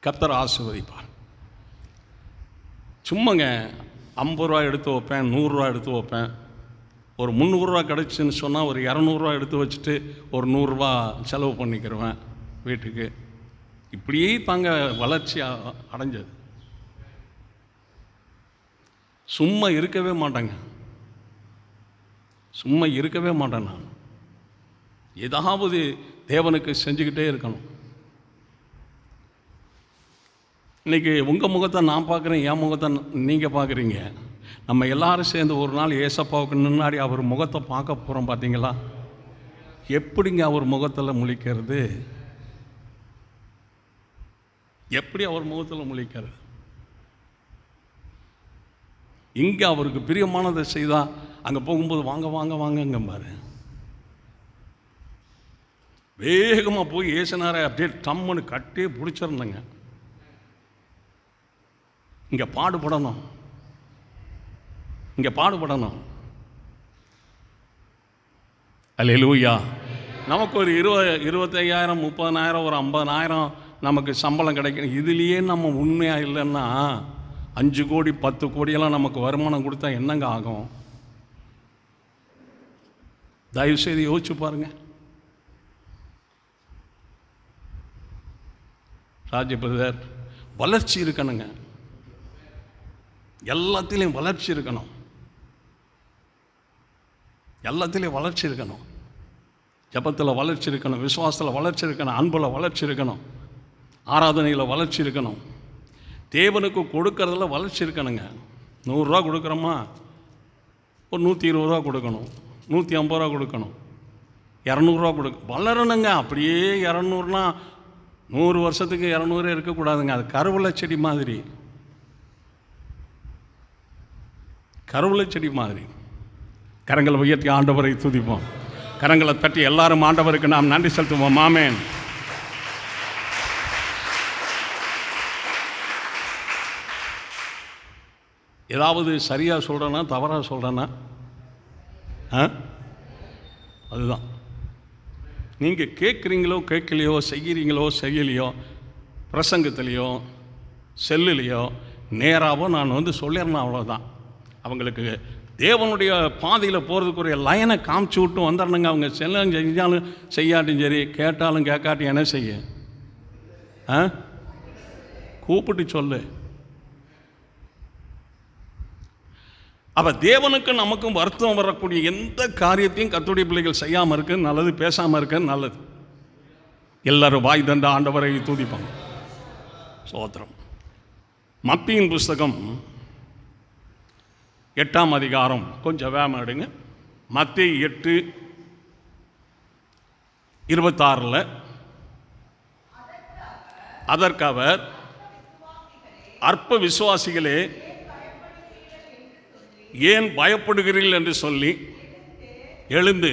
கர்த்தர் ஆசீர்வதிப்பார். சும்மாங்க 50 ரூபா எடுத்து வைப்பேன், 100 ரூபா எடுத்து வைப்பேன். ஒரு 300 ரூபா கிடச்சின்னு சொன்னால் ஒரு 200 ரூபா எடுத்து வச்சுட்டு ஒரு 100 ரூபா செலவு பண்ணிக்கிடுவேன் வீட்டுக்கு. இப்படியே தாங்க வளர்ச்சி அடைஞ்சது. சும்மா இருக்கவே மாட்டேங்க, சும்மா இருக்கவே மாட்டேன். நான் ஏதாவது தேவனுக்கு செஞ்சுக்கிட்டே இருக்கணும். இன்றைக்கி உங்கள் முகத்தை நான் பார்க்குறேன், என் முகத்தை நீங்கள் பார்க்குறீங்க. நம்ம எல்லாரும் சேர்ந்து ஒரு நாள் ஏசப்பாவுக்கு முன்னாடி அவர் முகத்தை பார்க்க போகிறோம். பார்த்தீங்களா? எப்படிங்க அவர் முகத்தில் முழிக்கிறது? எப்படி அவர் முகத்தில் முழிக்கிறது? இங்கே அவருக்கு பிரியமானதை செய்தால் அங்கே போகும்போது வாங்க வாங்க வாங்கங்க பாரு, வேகமாக போய் ஏசுனாரை அப்படியே டம்முன்னு கட்டி பிடிச்சிருந்தேங்க. இங்கே பாடுபடணும், இங்கே பாடுபடணும். அல்லேலூயா. நமக்கு ஒரு 25,000 30,000 ஒரு 50,000 நமக்கு சம்பளம் கிடைக்கணும். இதுலேயே நம்ம உண்மையாக இல்லைன்னா 5 கோடி 10 கோடியெல்லாம் நமக்கு வருமானம் கொடுத்தா என்னங்க ஆகும்? தயவுசெய்து யோசிச்சு பாருங்க. ராஜபிரதர், வளர்ச்சி இருக்கணுங்க, எல்லாத்திலையும் வளர்ச்சி இருக்கணும், எல்லாத்திலையும் வளர்ச்சி இருக்கணும். ஜபத்தில் வளர்ச்சி இருக்கணும், விசுவாசத்தில் வளர்ச்சி இருக்கணும், அன்பில் வளர்ச்சி இருக்கணும், ஆராதனையில் வளர்ச்சி இருக்கணும், தேவனுக்கு கொடுக்கறதுல வளர்ச்சி இருக்கணுங்க. 100 ரூபா கொடுக்குறோமா, ஒரு 120 ரூபா கொடுக்கணும், 150 ரூபா கொடுக்கணும், 200 ரூபா வளரணுங்க. அப்படியே 200னா 100 வருஷத்துக்கு 200 இருக்கக்கூடாதுங்க. அது கருவளை செடி மாதிரி, கருவளை செடி மாதிரி. கரங்களை உயர்த்தி ஆண்டவரை துதிப்போம். கரங்களை தட்டி எல்லாரும் ஆண்டவருக்கு நாம் நன்றி செலுத்துவோம். ஆமென். ஏதாவது சரியாக சொல்கிறேன்னா தவறாக சொல்கிறேன்னா அதுதான். நீங்கள் கேட்குறீங்களோ கேட்கலையோ, செய்கிறீங்களோ செய்யலையோ, பிரசங்கத்திலையோ செல்லுலையோ நேராகவோ நான் சொல்லிடணும், அவ்வளோதான். அவங்களுக்கு தேவனுடைய பாதையில் போகிறதுக்குரிய லைனை காமிச்சு விட்டு வந்துடணுங்க. அவங்க செஞ்சாலும் செய்யாட்டும் சரி, கேட்டாலும் கேட்காட்டும் என்ன செய்ய, கூப்பிட்டு சொல்லு. அப்போ தேவனுக்கு நமக்கும் வருத்தம் வரக்கூடிய எந்த காரியத்தையும் கர்த்தருடைய பிள்ளைகள் செய்யாமல் இருக்க நல்லது, பேசாமல் இருக்க நல்லது. எல்லாரும் வாய் தண்ட ஆண்டவரை துதிப்பாங்க. சோத்திரம். மத்தியின் புஸ்தகம் 8ஆம் அதிகாரம், கொஞ்சம் வேகம் எடுங்க. மத்தேயு 8:26 அதற்கு அவர், அற்ப விசுவாசிகளே ஏன் பயப்படுகிறீர்கள் என்று சொல்லி எழுந்து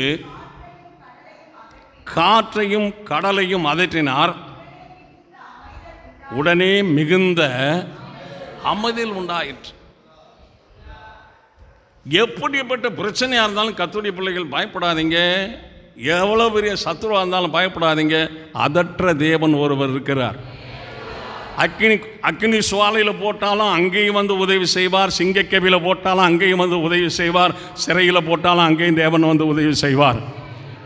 காற்றையும் கடலையும் அதற்றினார். உடனே மிகுந்த அமைதல் உண்டாயிற்று. எப்படிப்பட்ட பிரச்சனையாக இருந்தாலும் கர்த்தருடைய பிள்ளைகள் பயப்படாதீங்க. எவ்வளோ பெரிய சத்துருவாக இருந்தாலும் பயப்படாதீங்க. அதற்ற தேவன் ஒருவர் இருக்கிறார். அக்கினி சுவாலையில் போட்டாலும் அங்கேயும் உதவி செய்வார். சிங்கக்கவியில் போட்டாலும் அங்கேயும் உதவி செய்வார். சிறையில் போட்டாலும் அங்கேயும் தேவன் உதவி செய்வார்.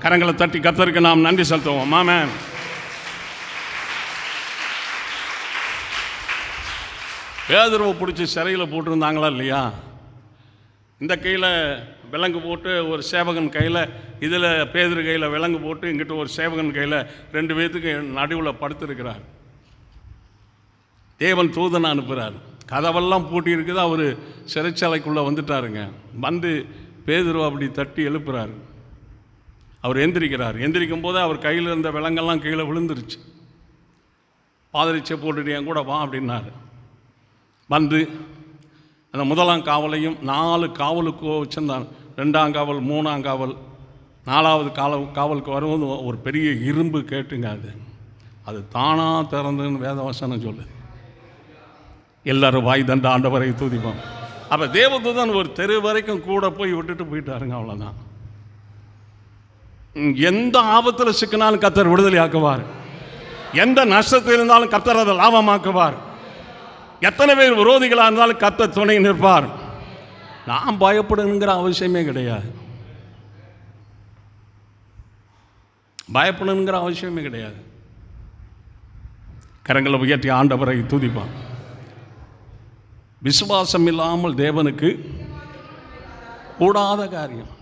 கரங்களை தட்டி கர்த்தருக்கு நாம் நன்றி செலுத்துவோம். ஆமென். பேதுருவை பிடிச்சி சிறையில் போட்டிருந்தாங்களா இல்லையா? இந்த கையில் விலங்கு போட்டு ஒரு சேவகன் கையில், இதில் பேதுரு கையில் விலங்கு போட்டு, இங்கிட்ட ஒரு சேவகன் கையில் 2 பேர்த்துக்கு நடுவில் படுத்திருக்கிறார். தேவன் தூதனை அனுப்புகிறார். கதவெல்லாம் பூட்டி இருக்குது. அவர் சிறைச்சாலைக்குள்ளே வந்துட்டாருங்க. பேதுருவை அப்படி தட்டி எழுப்புறாரு. அவர் எந்திரிக்கிறார். எந்திரிக்கும் போது அவர் கையில் இருந்த விலங்கெல்லாம் கீழே விழுந்துருச்சு. பாதரிச்சை போட்டுட்டு என் கூட வா அப்படின்னாரு. அந்த 1ஆம் காவலையும் 4 காவலுக்கு வச்சுருந்தாங்க. 2ஆம் காவல், 3ஆம் காவல், 4வது காவலுக்கு வரும்போது ஒரு பெரிய இரும்பு கேட்டுங்க. அது தானாக திறந்துன்னு வேதவசனம் சொல்லுது. எல்லாரும் வாய் தண்ட ஆண்டவரை துதிப்போம். அப்போ தேவதூதன் ஒரு தெரு வரைக்கும் கூட போய் விட்டுட்டு போயிட்டாருங்க. அவ்வளோதான். எந்த ஆபத்தில் சிக்கினாலும் கர்த்தர் விடுதலை ஆக்குவார். எந்த நஷ்டத்தில் இருந்தாலும் கர்த்தர் அதை லாபமாக்குவார். எத்தனை பேர் விரோதிகளாக இருந்தாலும் கர்த்தர் துணை நிற்பார். நாம் பயப்படணுங்கிற அவசியமே கிடையாது. பயப்படணுங்கிற அவசியமே கிடையாது. கரங்களை உயர்த்தி ஆண்டவரை துதிப்பான். விசுவாசம் இல்லாமல் தேவனுக்கு கூடாத காரியம்.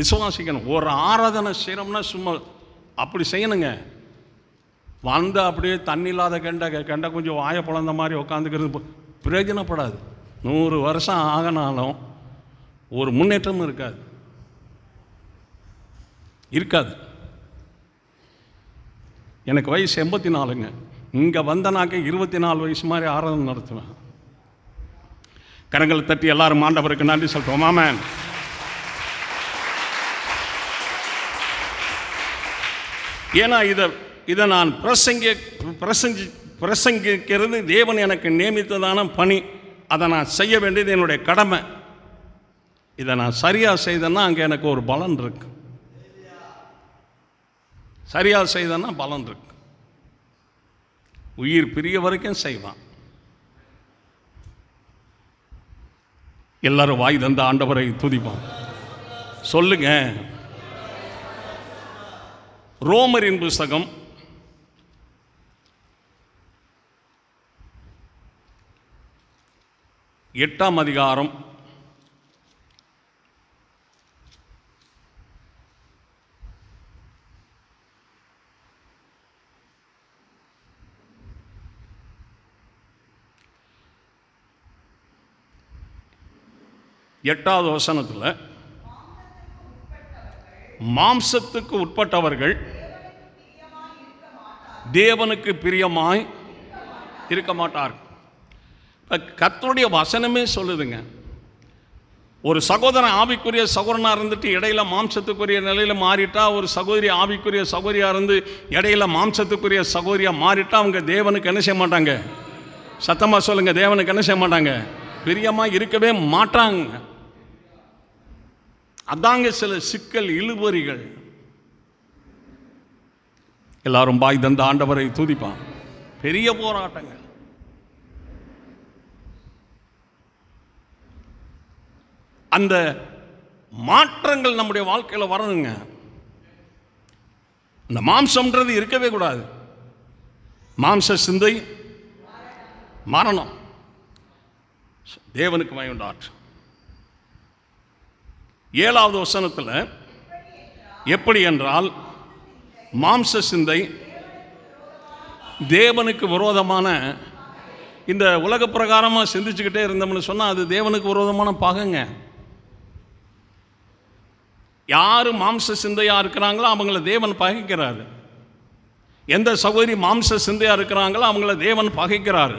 விசுவாசிக்கணும். ஒரு ஆராதனை செய்யணும்னா சும்மா அப்படி செய்யணுங்க. அப்படியே தண்ணி இல்லாத கெண்டை கொஞ்சம் வாயை பிளந்த மாதிரி உட்காந்துக்கிறது பிரயோஜனப்படாது. 100 வருஷம் ஆகினாலும் ஒரு முன்னேற்றமும் இருக்காது. எனக்கு வயசு 84ங்க. இங்கே வந்தனாக்க 24 வயசு மாதிரி ஆராதனை நடத்துவேன். கரங்களை தட்டி எல்லாரும் ஆண்டவருக்கு நன்றி சொல்கிறோம். ஆமென். ஏன்னா இதை நான் பிரசங்கிக்கிறது தேவன் எனக்கு நியமித்ததான பணி. அதை நான் செய்ய வேண்டியது என்னுடைய கடமை. இதை நான் சரியாக செய்தேன்னா அங்கே எனக்கு ஒரு பலன் இருக்கு. சரியாக செய்தேன்னா பலன் இருக்கு. உயிர் பிரிய வரைக்கும் செய்வான். எல்லாரும் வாய் தந்த ஆண்டவரை துதிப்பான். சொல்லுங்க. ரோமரின் புஸ்தகம் 8ஆம் அதிகாரம் 8வது வசனத்தில் மாம்சத்துக்கு உட்பட்டவர்கள் தேவனுக்கு பிரியமாய் இருக்க மாட்டார்கள். கர்த்தருடைய வசனமே சொல்லுதுங்க. ஒரு சகோதரன் ஆவிக்குரிய சகோதரனாக இருந்துட்டு இடையில மாம்சத்துக்குரிய நிலையில் மாறிட்டா, ஒரு சகோதரி ஆவிக்குரிய சகோதரியாக இருந்து இடையில மாம்சத்துக்குரிய சகோதரியாக மாறிட்டா அவங்க தேவனுக்கு என்ன செய்ய மாட்டாங்க? சத்தமாக சொல்லுங்க. தேவனுக்கு என்ன செய்ய மாட்டாங்க? பிரியமாக இருக்கவே மாட்டாங்க. அதாங்க சில சிக்கல், இழுபறிகள். எல்லாரும் பாய் தந்த ஆண்டவரை துதிப்பான். பெரிய போராட்டங்கள். அந்த மாற்றங்கள் நம்முடைய வாழ்க்கையில் வரணுங்க. இந்த மாம்சம்ன்றது இருக்கவே கூடாது. மாம்ச சிந்தை மரணம். தேவனுக்கு மகிமை. 7வது வசனத்தில் எப்படி என்றால், மாம்ச சிந்தை தேவனுக்கு விரோதமான, இந்த உலக பிரகாரமாக சிந்திச்சுக்கிட்டே இருந்தோம்னு சொன்னால் அது தேவனுக்கு விரோதமான பகைங்க. யார் மாம்ச சிந்தையாக இருக்கிறாங்களோ அவங்கள தேவன் பகைக்கிறாரு. எந்த சகோதரி மாம்ச சிந்தையாக இருக்கிறாங்களோ அவங்கள தேவன் பகைக்கிறாரு.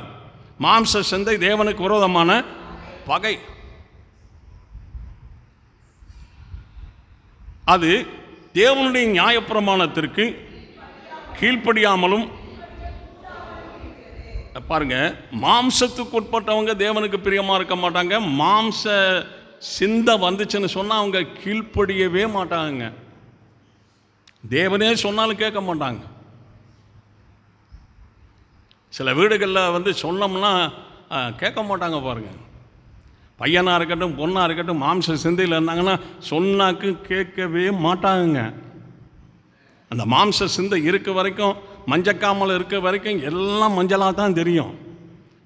மாம்ச சிந்தை தேவனுக்கு விரோதமான பகை. அது தேவனுடைய நியாயப்பிரமாணத்திற்கு கீழ்ப்படியாமலும், பாருங்க, மாம்சத்துக்கு உட்பட்டவங்க தேவனுக்கு பிரியமாக இருக்க மாட்டாங்க. மாம்ச சிந்தை வந்துச்சுன்னு சொன்னால் அவங்க கீழ்ப்படியவே மாட்டாங்க. தேவனே சொன்னாலும் கேட்க மாட்டாங்க. சில வீடுகளில் சொன்னோம்னா கேட்க மாட்டாங்க. பாருங்க, பையனாக இருக்கட்டும் பொண்ணாக இருக்கட்டும் மாம்ச சிந்தையில் இருந்தாங்கன்னா சொன்னாக்கு கேட்கவே மாட்டாங்க. அந்த மாம்ச சிந்தை இருக்க வரைக்கும், மஞ்சக்காமலை இருக்க வரைக்கும் எல்லாம் மஞ்சளாக தான் தெரியும்.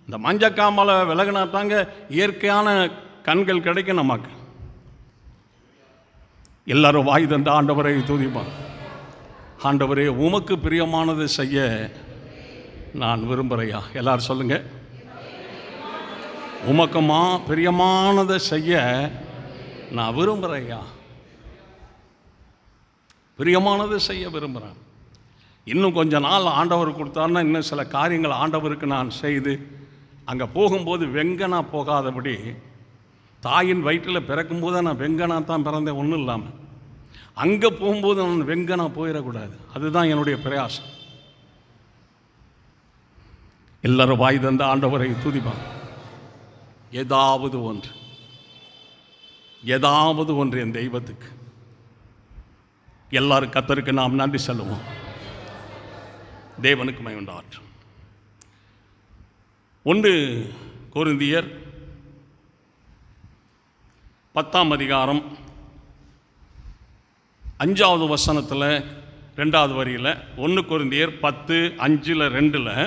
இந்த மஞ்சக்காமலை விலகினா தாங்க இயற்கையான கண்கள் கிடைக்கும் நமக்கு. எல்லாரும் வாய் தந்த ஆண்டவரை துதிப்பாங்க. ஆண்டவரே, உமக்கு பிரியமானது செய்ய நான் விரும்புகிறையா. எல்லாரும் சொல்லுங்க. உமக்குமா பிரியமானதை செய்ய நான் விரும்புகிறையா. பிரியமானதை செய்ய விரும்புகிறேன். இன்னும் கொஞ்ச நாள் ஆண்டவர் கொடுத்தாருன்னா இன்னும் சில காரியங்கள் ஆண்டவருக்கு நான் செய்து அங்கே போகும்போது வெங்கனா போகாதபடி, தாயின் வயிற்றில் பிறக்கும்போது நான் வெங்கனா தான் பிறந்தேன், ஒன்றும் இல்லாமல். அங்கே போகும்போது நான் வெங்கனா போயிடக்கூடாது. அதுதான் என்னுடைய பிரயாசம். எல்லாரும் வாய் தந்த ஆண்டவரை துதிப்பாங்க. ஏதாவது ஒன்று என் தெய்வத்துக்கு. எல்லாரும் கர்த்தருக்கு நாம் நன்றி சொல்லுவோம். தேவனுக்கு மகிமை உண்டாகட்டும். 1 கொரிந்தியர் 10ஆம் அதிகாரம் 5வது வசனத்தில் 2வது வரியில், 1 கொரிந்தியர் 10:5-2,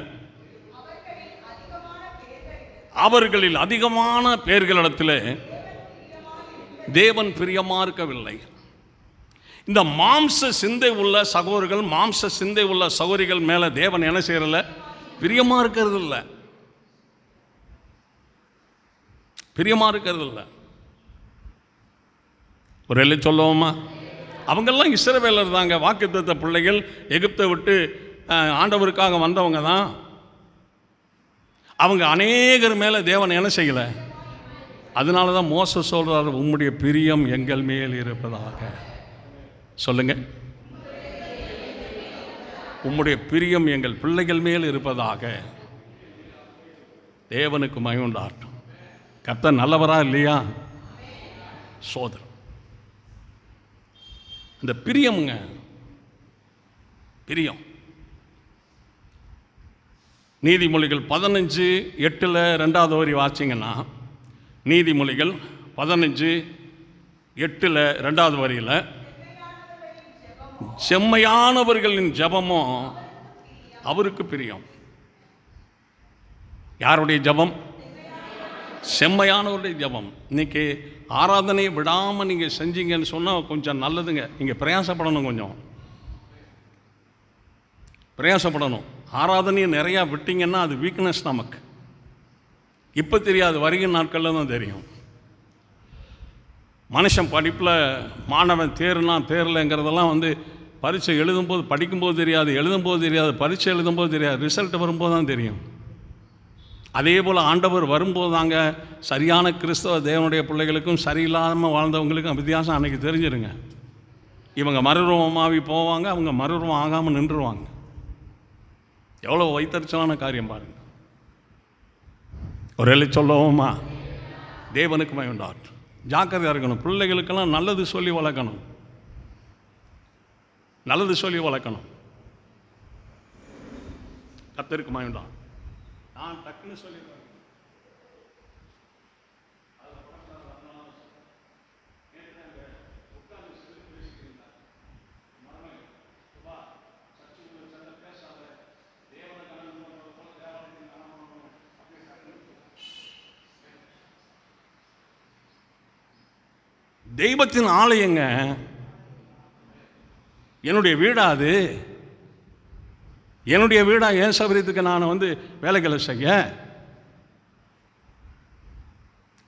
அவர்களில் அதிகமான பேர்களிடத்தில் தேவன் பிரியமாக இருக்கவில்லை. இந்த மாம்ச சிந்தை உள்ள சகோதரர்கள், மாம்ச சிந்தை உள்ள சகோதரிகள் மேலே தேவன் என்ன செய்யறதில்ல? பிரியமாக இருக்கிறது இல்லை. பிரியமாக இருக்கிறது இல்லை. ஒரு எல்லை சொல்லுவோமா? அவங்கெல்லாம் இஸ்ரவேலர் தாங்க, வாக்குத்தத்த பிள்ளைகள், எகிப்தை விட்டு ஆண்டவருக்காக வந்தவங்க தான். அவங்க அநேகர் மேலே தேவன் என்ன செய்யலை. அதனால தான் மோசே சொல்கிறார், உம்முடைய பிரியம் எங்கள் மேல் இருப்பதாக. சொல்லுங்க, உம்முடைய பிரியம் எங்கள் பிள்ளைகள் மேல் இருப்பதாக. தேவனுக்கு மகிமை உண்டாகட்டும். கர்த்தர் நல்லவரா இல்லையா? சோதரம். இந்த பிரியமுங்க, பிரியம். நீதிமொழிகள் 15:8 2வது வரி வாசிங்கன்னா, நீதிமொழிகள் 15:8 2வது வரியில், செம்மையானவர்களின் ஜெபமும் அவருக்கு பிரியம். யாருடைய ஜெபம்? செம்மையானவருடைய ஜெபம். இன்னைக்கு ஆராதனையை விடாமல் நீங்கள் செஞ்சீங்கன்னு சொன்னால் கொஞ்சம் நல்லதுங்க. நீங்கள் பிரயாசப்படணும், கொஞ்சம் பிரயாசப்படணும். ஆராதனையை நிறையா விட்டீங்கன்னா அது வீக்னஸ் நமக்கு. இப்போ தெரியாது, வருகிற நாட்களில் தான் தெரியும். மனுஷன் படிப்பில் மாணவன் தேரலைங்கிறதெல்லாம் பரீட்சை எழுதும்போது, படிக்கும்போது தெரியாது, எழுதும்போது தெரியாது, பரீட்சை எழுதும்போது தெரியாது, ரிசல்ட் வரும்போது தான் தெரியும். அதே போல் ஆண்டவர் வரும்போது தாங்க சரியான கிறிஸ்தவ தேவனுடைய பிள்ளைகளுக்கும் சரியில்லாமல் வாழ்ந்தவங்களுக்கும் வித்தியாசம் அன்றைக்கி தெரிஞ்சிருங்க. இவங்க மறுரூபமாகி போவாங்க, அவங்க மறுரூபம் ஆகாமல் நின்றுருவாங்க. எவ்வளோ வைத்தறிச்சலான காரியம் பாருங்கள். ஒரு எல்லை சொல்லவுமா? தேவனுக்கு மகிமையுண்டார். ஜாக்கிரதையாக இருக்கணும். பிள்ளைகளுக்கெல்லாம் நல்லது சொல்லி வளர்க்கணும், நல்லது சொல்லி வளர்க்கணும். கர்த்தருக்கு மகிமையுண்டார். நான் டக்குன்னு சொல்லி தெய்வத்தின் ஆலயங்க, என்னுடைய வீடா அது? என்னுடைய வீடா? ஏன் சபரியத்துக்கு நான் வேலைகளை செய்ய?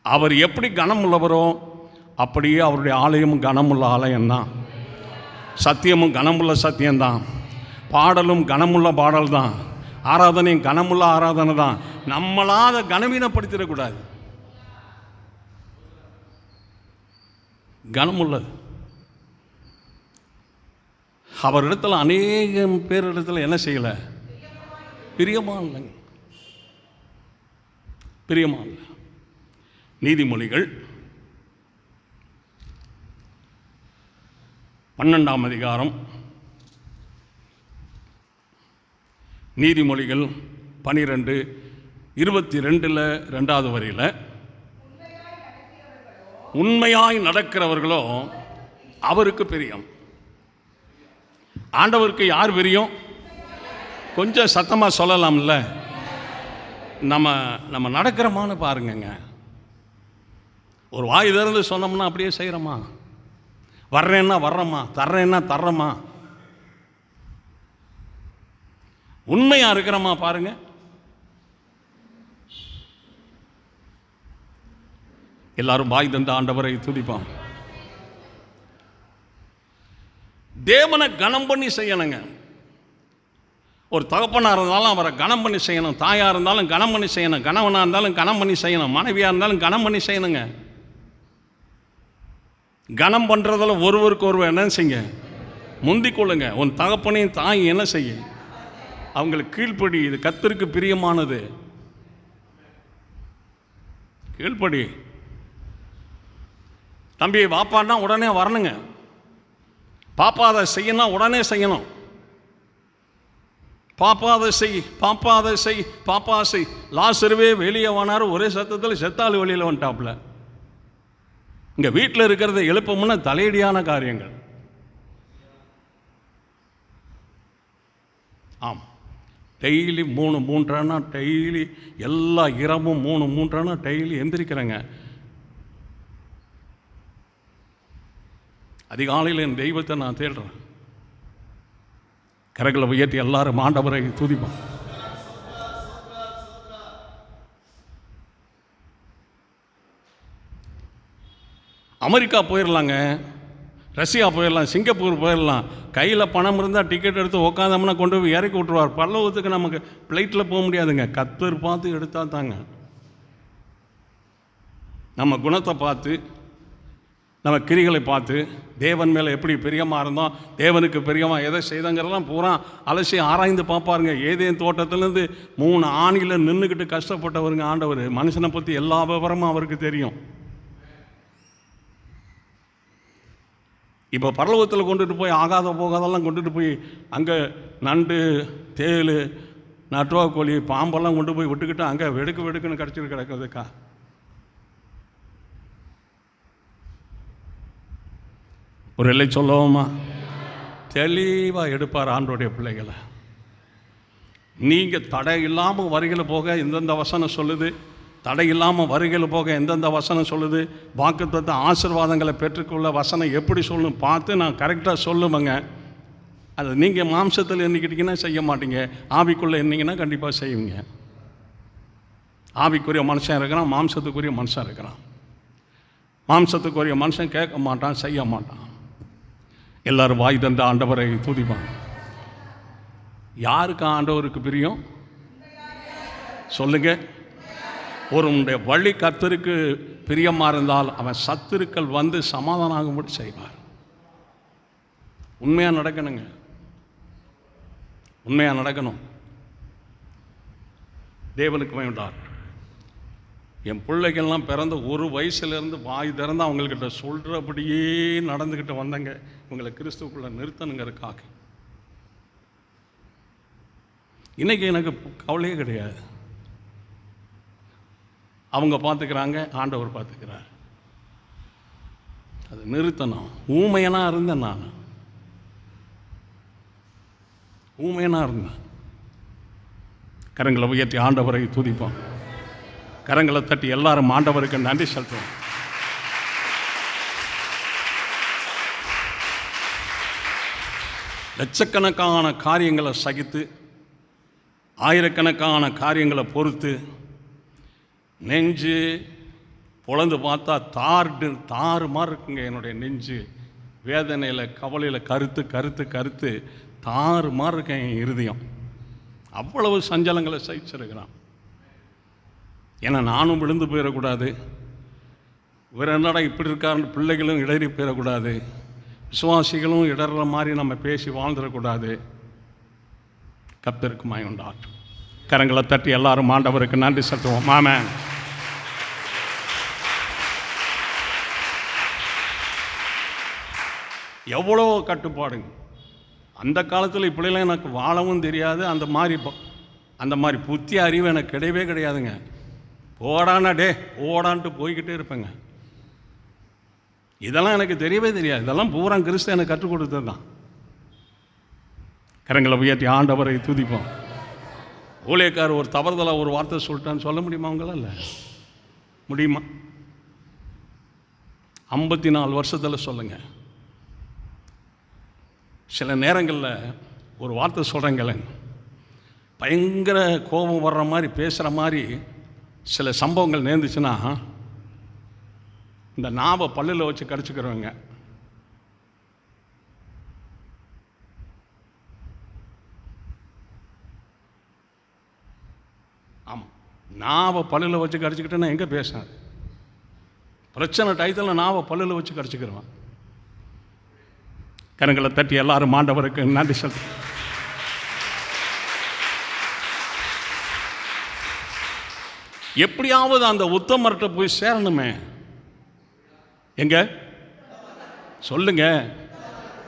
அவர் எப்படி கனம் உள்ளவரோ அப்படியே அவருடைய ஆலயமும் கனமுள்ள ஆலயம்தான். சத்தியமும் கனமுள்ள சத்தியம்தான். பாடலும் கனமுள்ள பாடல் தான். ஆராதனையும் கனமுள்ள ஆராதனை தான். நம்மளாத கனவீனப்படுத்திடக்கூடாது. கனமுள்ளது. அவரிடத்தில் அநேகம் பேரிடத்தில் என்ன செய்யலை? பிரியமா இல்லைங்க, பிரியமா இல்லை. நீதிமொழிகள் 12ஆம் அதிகாரம், நீதிமொழிகள் 12:22 2வது வரியில், உண்மையாய் நடக்கிறவர்களோ அவருக்கு பிரியம். ஆண்டவருக்கு யார் பிரியம்? கொஞ்சம் சத்தமாக சொல்லலாம்ல. நம்ம நடக்கிறோமான்னு பாருங்கங்க. ஒரு வாய் திறந்து சொன்னோம்னா அப்படியே செய்கிறோமா? வர்றேன்னா வர்றோமா? தர்றேன்னா தர்றோமா? உண்மையாக இருக்கிறோமா பாருங்க. எல்லாரும் வாய் தந்த ஆண்டவரை துதிப்பான். தேவனை கனம் பண்ணி செய்யணுங்க. ஒரு தகப்பனாக இருந்தாலும் அவரை கனம் பண்ணி செய்யணும். தாயாக இருந்தாலும் கனம் பண்ணி செய்யணும். கணவனாக இருந்தாலும் கனம் பண்ணி செய்யணும். மனைவியாக இருந்தாலும் கனம் பண்ணி செய்யணுங்க. கனம் பண்ணுறதில் ஒருவருக்கு ஒருவர் என்ன செய்ய முந்திக் கொள்ளுங்க. உன் தகப்பனையும் தாய் என்ன செய்ய? அவங்களுக்கு கீழ்ப்படி. இது கர்த்தருக்கு பிரியமானது. கீழ்ப்படி. தம்பி வாப்பான்னா உடனே வரணுங்க. பாப்பா அதை செய்யணும், உடனே செய்யணும். பாப்பா அதை செய், பாப்பா அதை செய், பாப்பா செய். லாசருவே வெளியே வானார், ஒரே சத்தத்தில் செத்தாள் வெளியில் வந்துட்டாப்புல. இங்கே வீட்டில் இருக்கிறத எழுப்பமுன்னா தலையடியான காரியங்கள். ஆமாம், டெய்லி 3-3 டெய்லி எல்லா இரவும் 3-3 டெய்லி எந்திரிக்கிறேங்க. அதிகாலையில் என் தெய்வத்தை நான் தேடுறேன். கரங்களை உயர்த்தி எல்லாரும் ஆண்டவரை துதிப்போம். அமெரிக்கா போயிடலாங்க, ரஷ்யா போயிடலாம், சிங்கப்பூர் போயிடலாம். கையில் பணம் இருந்தால் டிக்கெட் எடுத்து உக்காந்தோம்னா கொண்டு போய் இறக்கி விட்டுருவார். பரலோகத்துக்கு நமக்கு ஃப்ளைட்டில் போக முடியாதுங்க. கர்த்தர் பார்த்து எடுத்தால் தாங்க. நம்ம குணத்தை பார்த்து, நம்ம கிரிகளை பார்த்து, தேவன் மேலே எப்படி பிரியமாக இருந்தோம், தேவனுக்கு பிரியமாக எதை செய்தங்கிறதெல்லாம் பூரா அலசி ஆராய்ந்து பார்ப்பாருங்க. ஏதேன் தோட்டத்திலேருந்து 3 ஆணியில் நின்றுக்கிட்டு கஷ்டப்பட்டவருங்க ஆண்டவர். மனுஷனை பற்றி எல்லா விவரமும் அவருக்கு தெரியும். இப்போ பரலோகத்தில் கொண்டுட்டு போய் ஆகாத போகாதெல்லாம் கொண்டுட்டு போய் அங்கே நண்டு, தேள், நட்டுவா கோழி, பாம்பெல்லாம் கொண்டு போய் விட்டுக்கிட்டு அங்கே வெடுக்குன்னு கிடச்சிட்டு கிடக்கிறதுக்கா? ஒரு எல்லை சொல்லவுமா? தெளிவாக எடுப்பார் ஆண்டோடைய பிள்ளைகளை. நீங்கள் தடை இல்லாமல் வருகையில் போக எந்தெந்த வசனம் சொல்லுது, தடை இல்லாமல் வருகையில் போக எந்தெந்த வசனம் சொல்லுது, வாக்குத்தத்த ஆசீர்வாதங்களை பெற்றுக்கொள்ள வசனம் எப்படி சொல்லணும் பார்த்து நான் கரெக்டாக சொல்லுவேங்க. அது நீங்கள் மாம்சத்தில் எண்ணிக்கிட்டீங்கன்னா செய்ய மாட்டீங்க. ஆவிக்குள்ளே இருந்தீங்கன்னா கண்டிப்பாக செய்வீங்க. ஆவிக்குரிய மனுஷன் இருக்கிறான், மாம்சத்துக்குரிய மனுஷன் இருக்கிறான். மாம்சத்துக்குரிய மனுஷன் கேட்க மாட்டான், செய்ய மாட்டான். எல்லாரும் வாய் தந்த ஆண்டவரை துதிப்பாங்க. யாருக்கு ஆண்டவருக்கு பிரியம் சொல்லுங்க. ஒருவனுடைய வழி கர்த்தருக்கு பிரியமாக இருந்தால் அவன் சத்துருக்கள் வந்து சமாதானம் ஆகும்படி செய்வார். உண்மையாக நடக்கணுங்க, உண்மையாக நடக்கணும். தேவனுக்கு வேண்டார். என் பிள்ளைகள்லாம் பிறந்த ஒரு வயசுலேருந்து வாய் திறந்து அவங்கக்கிட்ட சொல்கிறபடியே நடந்துக்கிட்டு வந்தங்க. இவங்களை கிறிஸ்துவுக்குள்ளே நிறுத்தணுங்கிறதுக்காக. இன்றைக்கி எனக்கு கவலையே கிடையாது. அவங்க பார்த்துக்கிறாங்க, ஆண்டவர் பார்த்துக்கிறார். அது நிறுத்தணும். ஊமையனாக இருந்தேன், நான் ஊமையனாக இருந்தேன். கரங்களை உயர்த்தி ஆண்டவரை துதிப்போம். கரங்களை தட்டி எல்லாரும் ஆண்டவருக்கு நன்றி செலுத்துவோம். லட்சக்கணக்கான காரியங்களை சகித்து, ஆயிரக்கணக்கான காரியங்களை பொறுத்து, நெஞ்சு பொழந்து பார்த்தா தாறு மாதிரி இருக்குங்க. என்னுடைய நெஞ்சு வேதனையில், கவலையில் கருத்து கருத்து கருத்து தாறு மாதிரி இருக்கேன். என் இருதயம் அவ்வளவு சஞ்சலங்களை சகிச்சிருக்கிறான். ஏன்னா நானும் விழுந்து போயிடக்கூடாது. வேறு என்னடா இப்படி இருக்காருன்னு பிள்ளைகளும் இடறி போயிடக்கூடாது. விசுவாசிகளும் இடற மாதிரி நம்ம பேசி வாழ்ந்துடக்கூடாது. கர்த்தருக்கு மகிமை உண்டாகட்டும். கரங்களை தட்டி எல்லாரும் ஆண்டவருக்கு நன்றி செலுத்துவோம். ஆமென். எவ்வளோ கட்டுப்பாடுங்க. அந்த காலத்தில் இப்படிலாம் எனக்கு வாழவும் தெரியாது. அந்த மாதிரி புத்தி அறிவு எனக்கு கிடையவே கிடையாதுங்க. போடானா ஓடான்ட்டு போய்கிட்டே இருப்பேங்க. இதெல்லாம் எனக்கு தெரியவே தெரியாது. இதெல்லாம் பூரா கிறிஸ்து எனக்கு கற்றுக் கொடுத்தது தான். கரங்களை உயர்த்தி ஆண்டவரை துதிப்போம். ஊழியக்காரர் ஒரு தவறுதலாக ஒரு வார்த்தை சொல்லிட்டான்னு சொல்ல முடியுமா அவங்களால? முடியுமா? 54 வருஷத்தில் சொல்லுங்கள். சில நேரங்களில் ஒரு வார்த்தை சொல்கிறேங்களேங்க, பயங்கர கோபம் வர்ற மாதிரி பேசுகிற மாதிரி சில சம்பவங்கள் நேர்ந்துச்சுன்னா இந்த நாவை பல்லில் வச்சு கடிச்சுக்கிறவங்க. ஆமாம், நாவை பல்லில் வச்சு கடிச்சுக்கிட்டேன்னா எங்கே பேசுகிறேன்? பிரச்சனை டயத்தில் நாவை பல்லில் வச்சு கடிச்சுக்கிறவன். கரங்களை தட்டி எல்லாரும் ஆண்டவருக்கு நன்றி செலுத்து. எப்படியாவது அந்த உத்தமர்கிட்ட போய் சேரணுமே. எங்க சொல்லுங்க,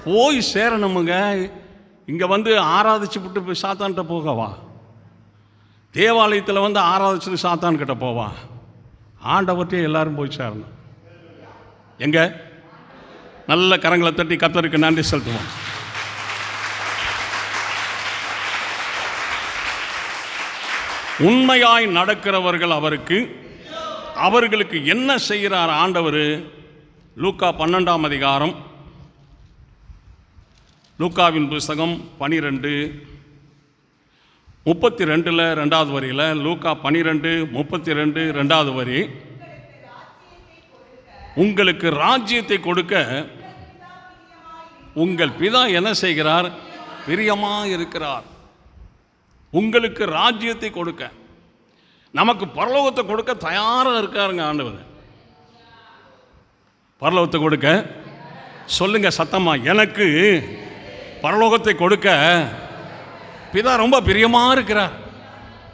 போய் சேரணுமுங்க. இங்கே வந்து ஆராதிச்சு விட்டு போய் சாத்தான்கிட்ட போகவா? தேவாலயத்தில் வந்து ஆராதிச்சுட்டு சாத்தான்கிட்ட போவா? ஆண்டவர்கிட்டே எல்லாரும் போய் சேரணும். எங்க நல்ல கரங்களை தட்டி கர்த்தருக்கு நன்றி செலுத்துவோம். உண்மையாய் நடக்கிறவர்கள் அவர்களுக்கு என்ன செய்கிறார் ஆண்டவர்? லூக்கா 12ஆம் அதிகாரம், லூக்காவின் புஸ்தகம் 12:32 2வது வரியில், லூக்கா 12:32 2வது வரி, உங்களுக்கு ராஜ்யத்தை கொடுக்க உங்கள் பிதா என்ன செய்கிறார்? பிரியமாக இருக்கிறார். உங்களுக்கு ராஜ்யத்தை கொடுக்க, நமக்கு பரலோகத்தை கொடுக்க தயாராக இருக்காருங்க ஆண்டவர். பரலோகத்தை கொடுக்க சொல்லுங்க சத்தமா, எனக்கு பரலோகத்தை கொடுக்க பிதா ரொம்ப பிரியமாக இருக்கிறார்.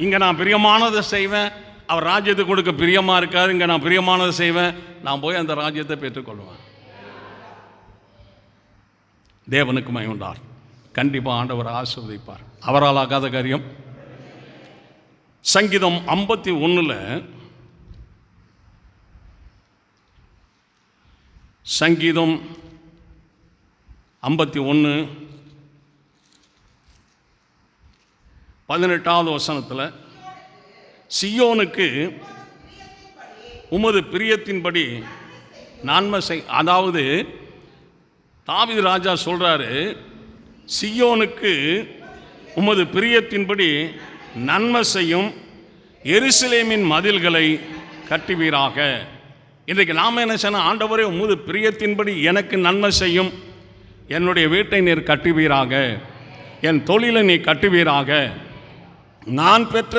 இங்கே நான் பிரியமானதை செய்வேன், அவர் ராஜ்யத்தை கொடுக்க பிரியமாக இருக்கார். இங்கே நான் பிரியமானதை செய்வேன், நான் போய் அந்த ராஜ்யத்தை பெற்றுக்கொள்வேன். தேவனுக்கு மகிமை உண்டார். கண்டிப்பாக ஆண்டவர் ஆசீர்வதிப்பார். அவரால் ஆகாத காரியம். சங்கீதம் 51 சங்கீதம் 51 18வது வசனத்தில், சியோனுக்கு உமது பிரியத்தின்படி நன்மை செய். அதாவது தாவீது ராஜா சொல்றாரு, சியோனுக்கு உமது பிரியத்தின்படி நன்மை செய்யும், எருசலேமின் மதில்களை கட்டுவீராக. இன்றைக்கு நாம் என்ன செய்யணும்? ஆண்டவரே உமது பிரியத்தின்படி எனக்கு நன்மை செய்யும், என்னுடைய வீட்டை நீர் கட்டுவீராக, என் தொழிலை நீ கட்டுவீராக, நான் பெற்ற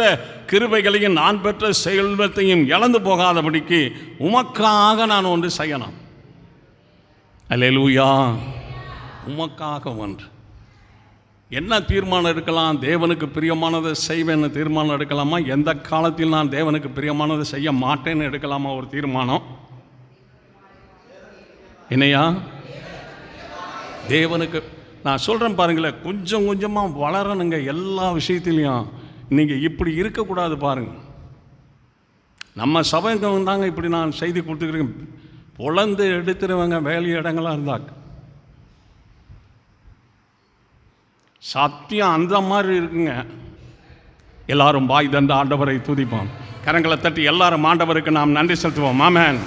கிருபைகளையும் நான் பெற்ற செல்வத்தையும் இழந்து போகாதபடிக்கு உமக்காக நான் ஒன்று செய்யணும். அல்லேலூயா. உமக்காக ஒன்று. என்ன தீர்மானம் எடுக்கலாம்? தேவனுக்கு பிரியமானதை செய்வேன்னு தீர்மானம் எடுக்கலாமா? எந்த காலத்தில் நான் தேவனுக்கு பிரியமானதை செய்ய மாட்டேன்னு எடுக்கலாமா ஒரு தீர்மானம்? என்னையா? தேவனுக்கு நான் சொல்கிறேன் பாருங்களேன், கொஞ்சம் கொஞ்சமாக வளரணுங்க எல்லா விஷயத்துலையும். நீங்கள் இப்படி இருக்கக்கூடாது பாருங்கள். நம்ம சபைங்க தாங்க இப்படி நான் செய்தி கொடுத்துக்கிறேன். பொழந்து எடுத்துருவங்க வேலை இடங்களாக இருந்தாங்க. சத்தியம் அந்த மாதிரி இருக்குங்க. எல்லாரும் வாய் தந்து ஆண்டவரை துதிப்போம். கரங்களை தட்டி எல்லாரும் ஆண்டவருக்கு நாம் நன்றி செலுத்துவோம். ஆமென்.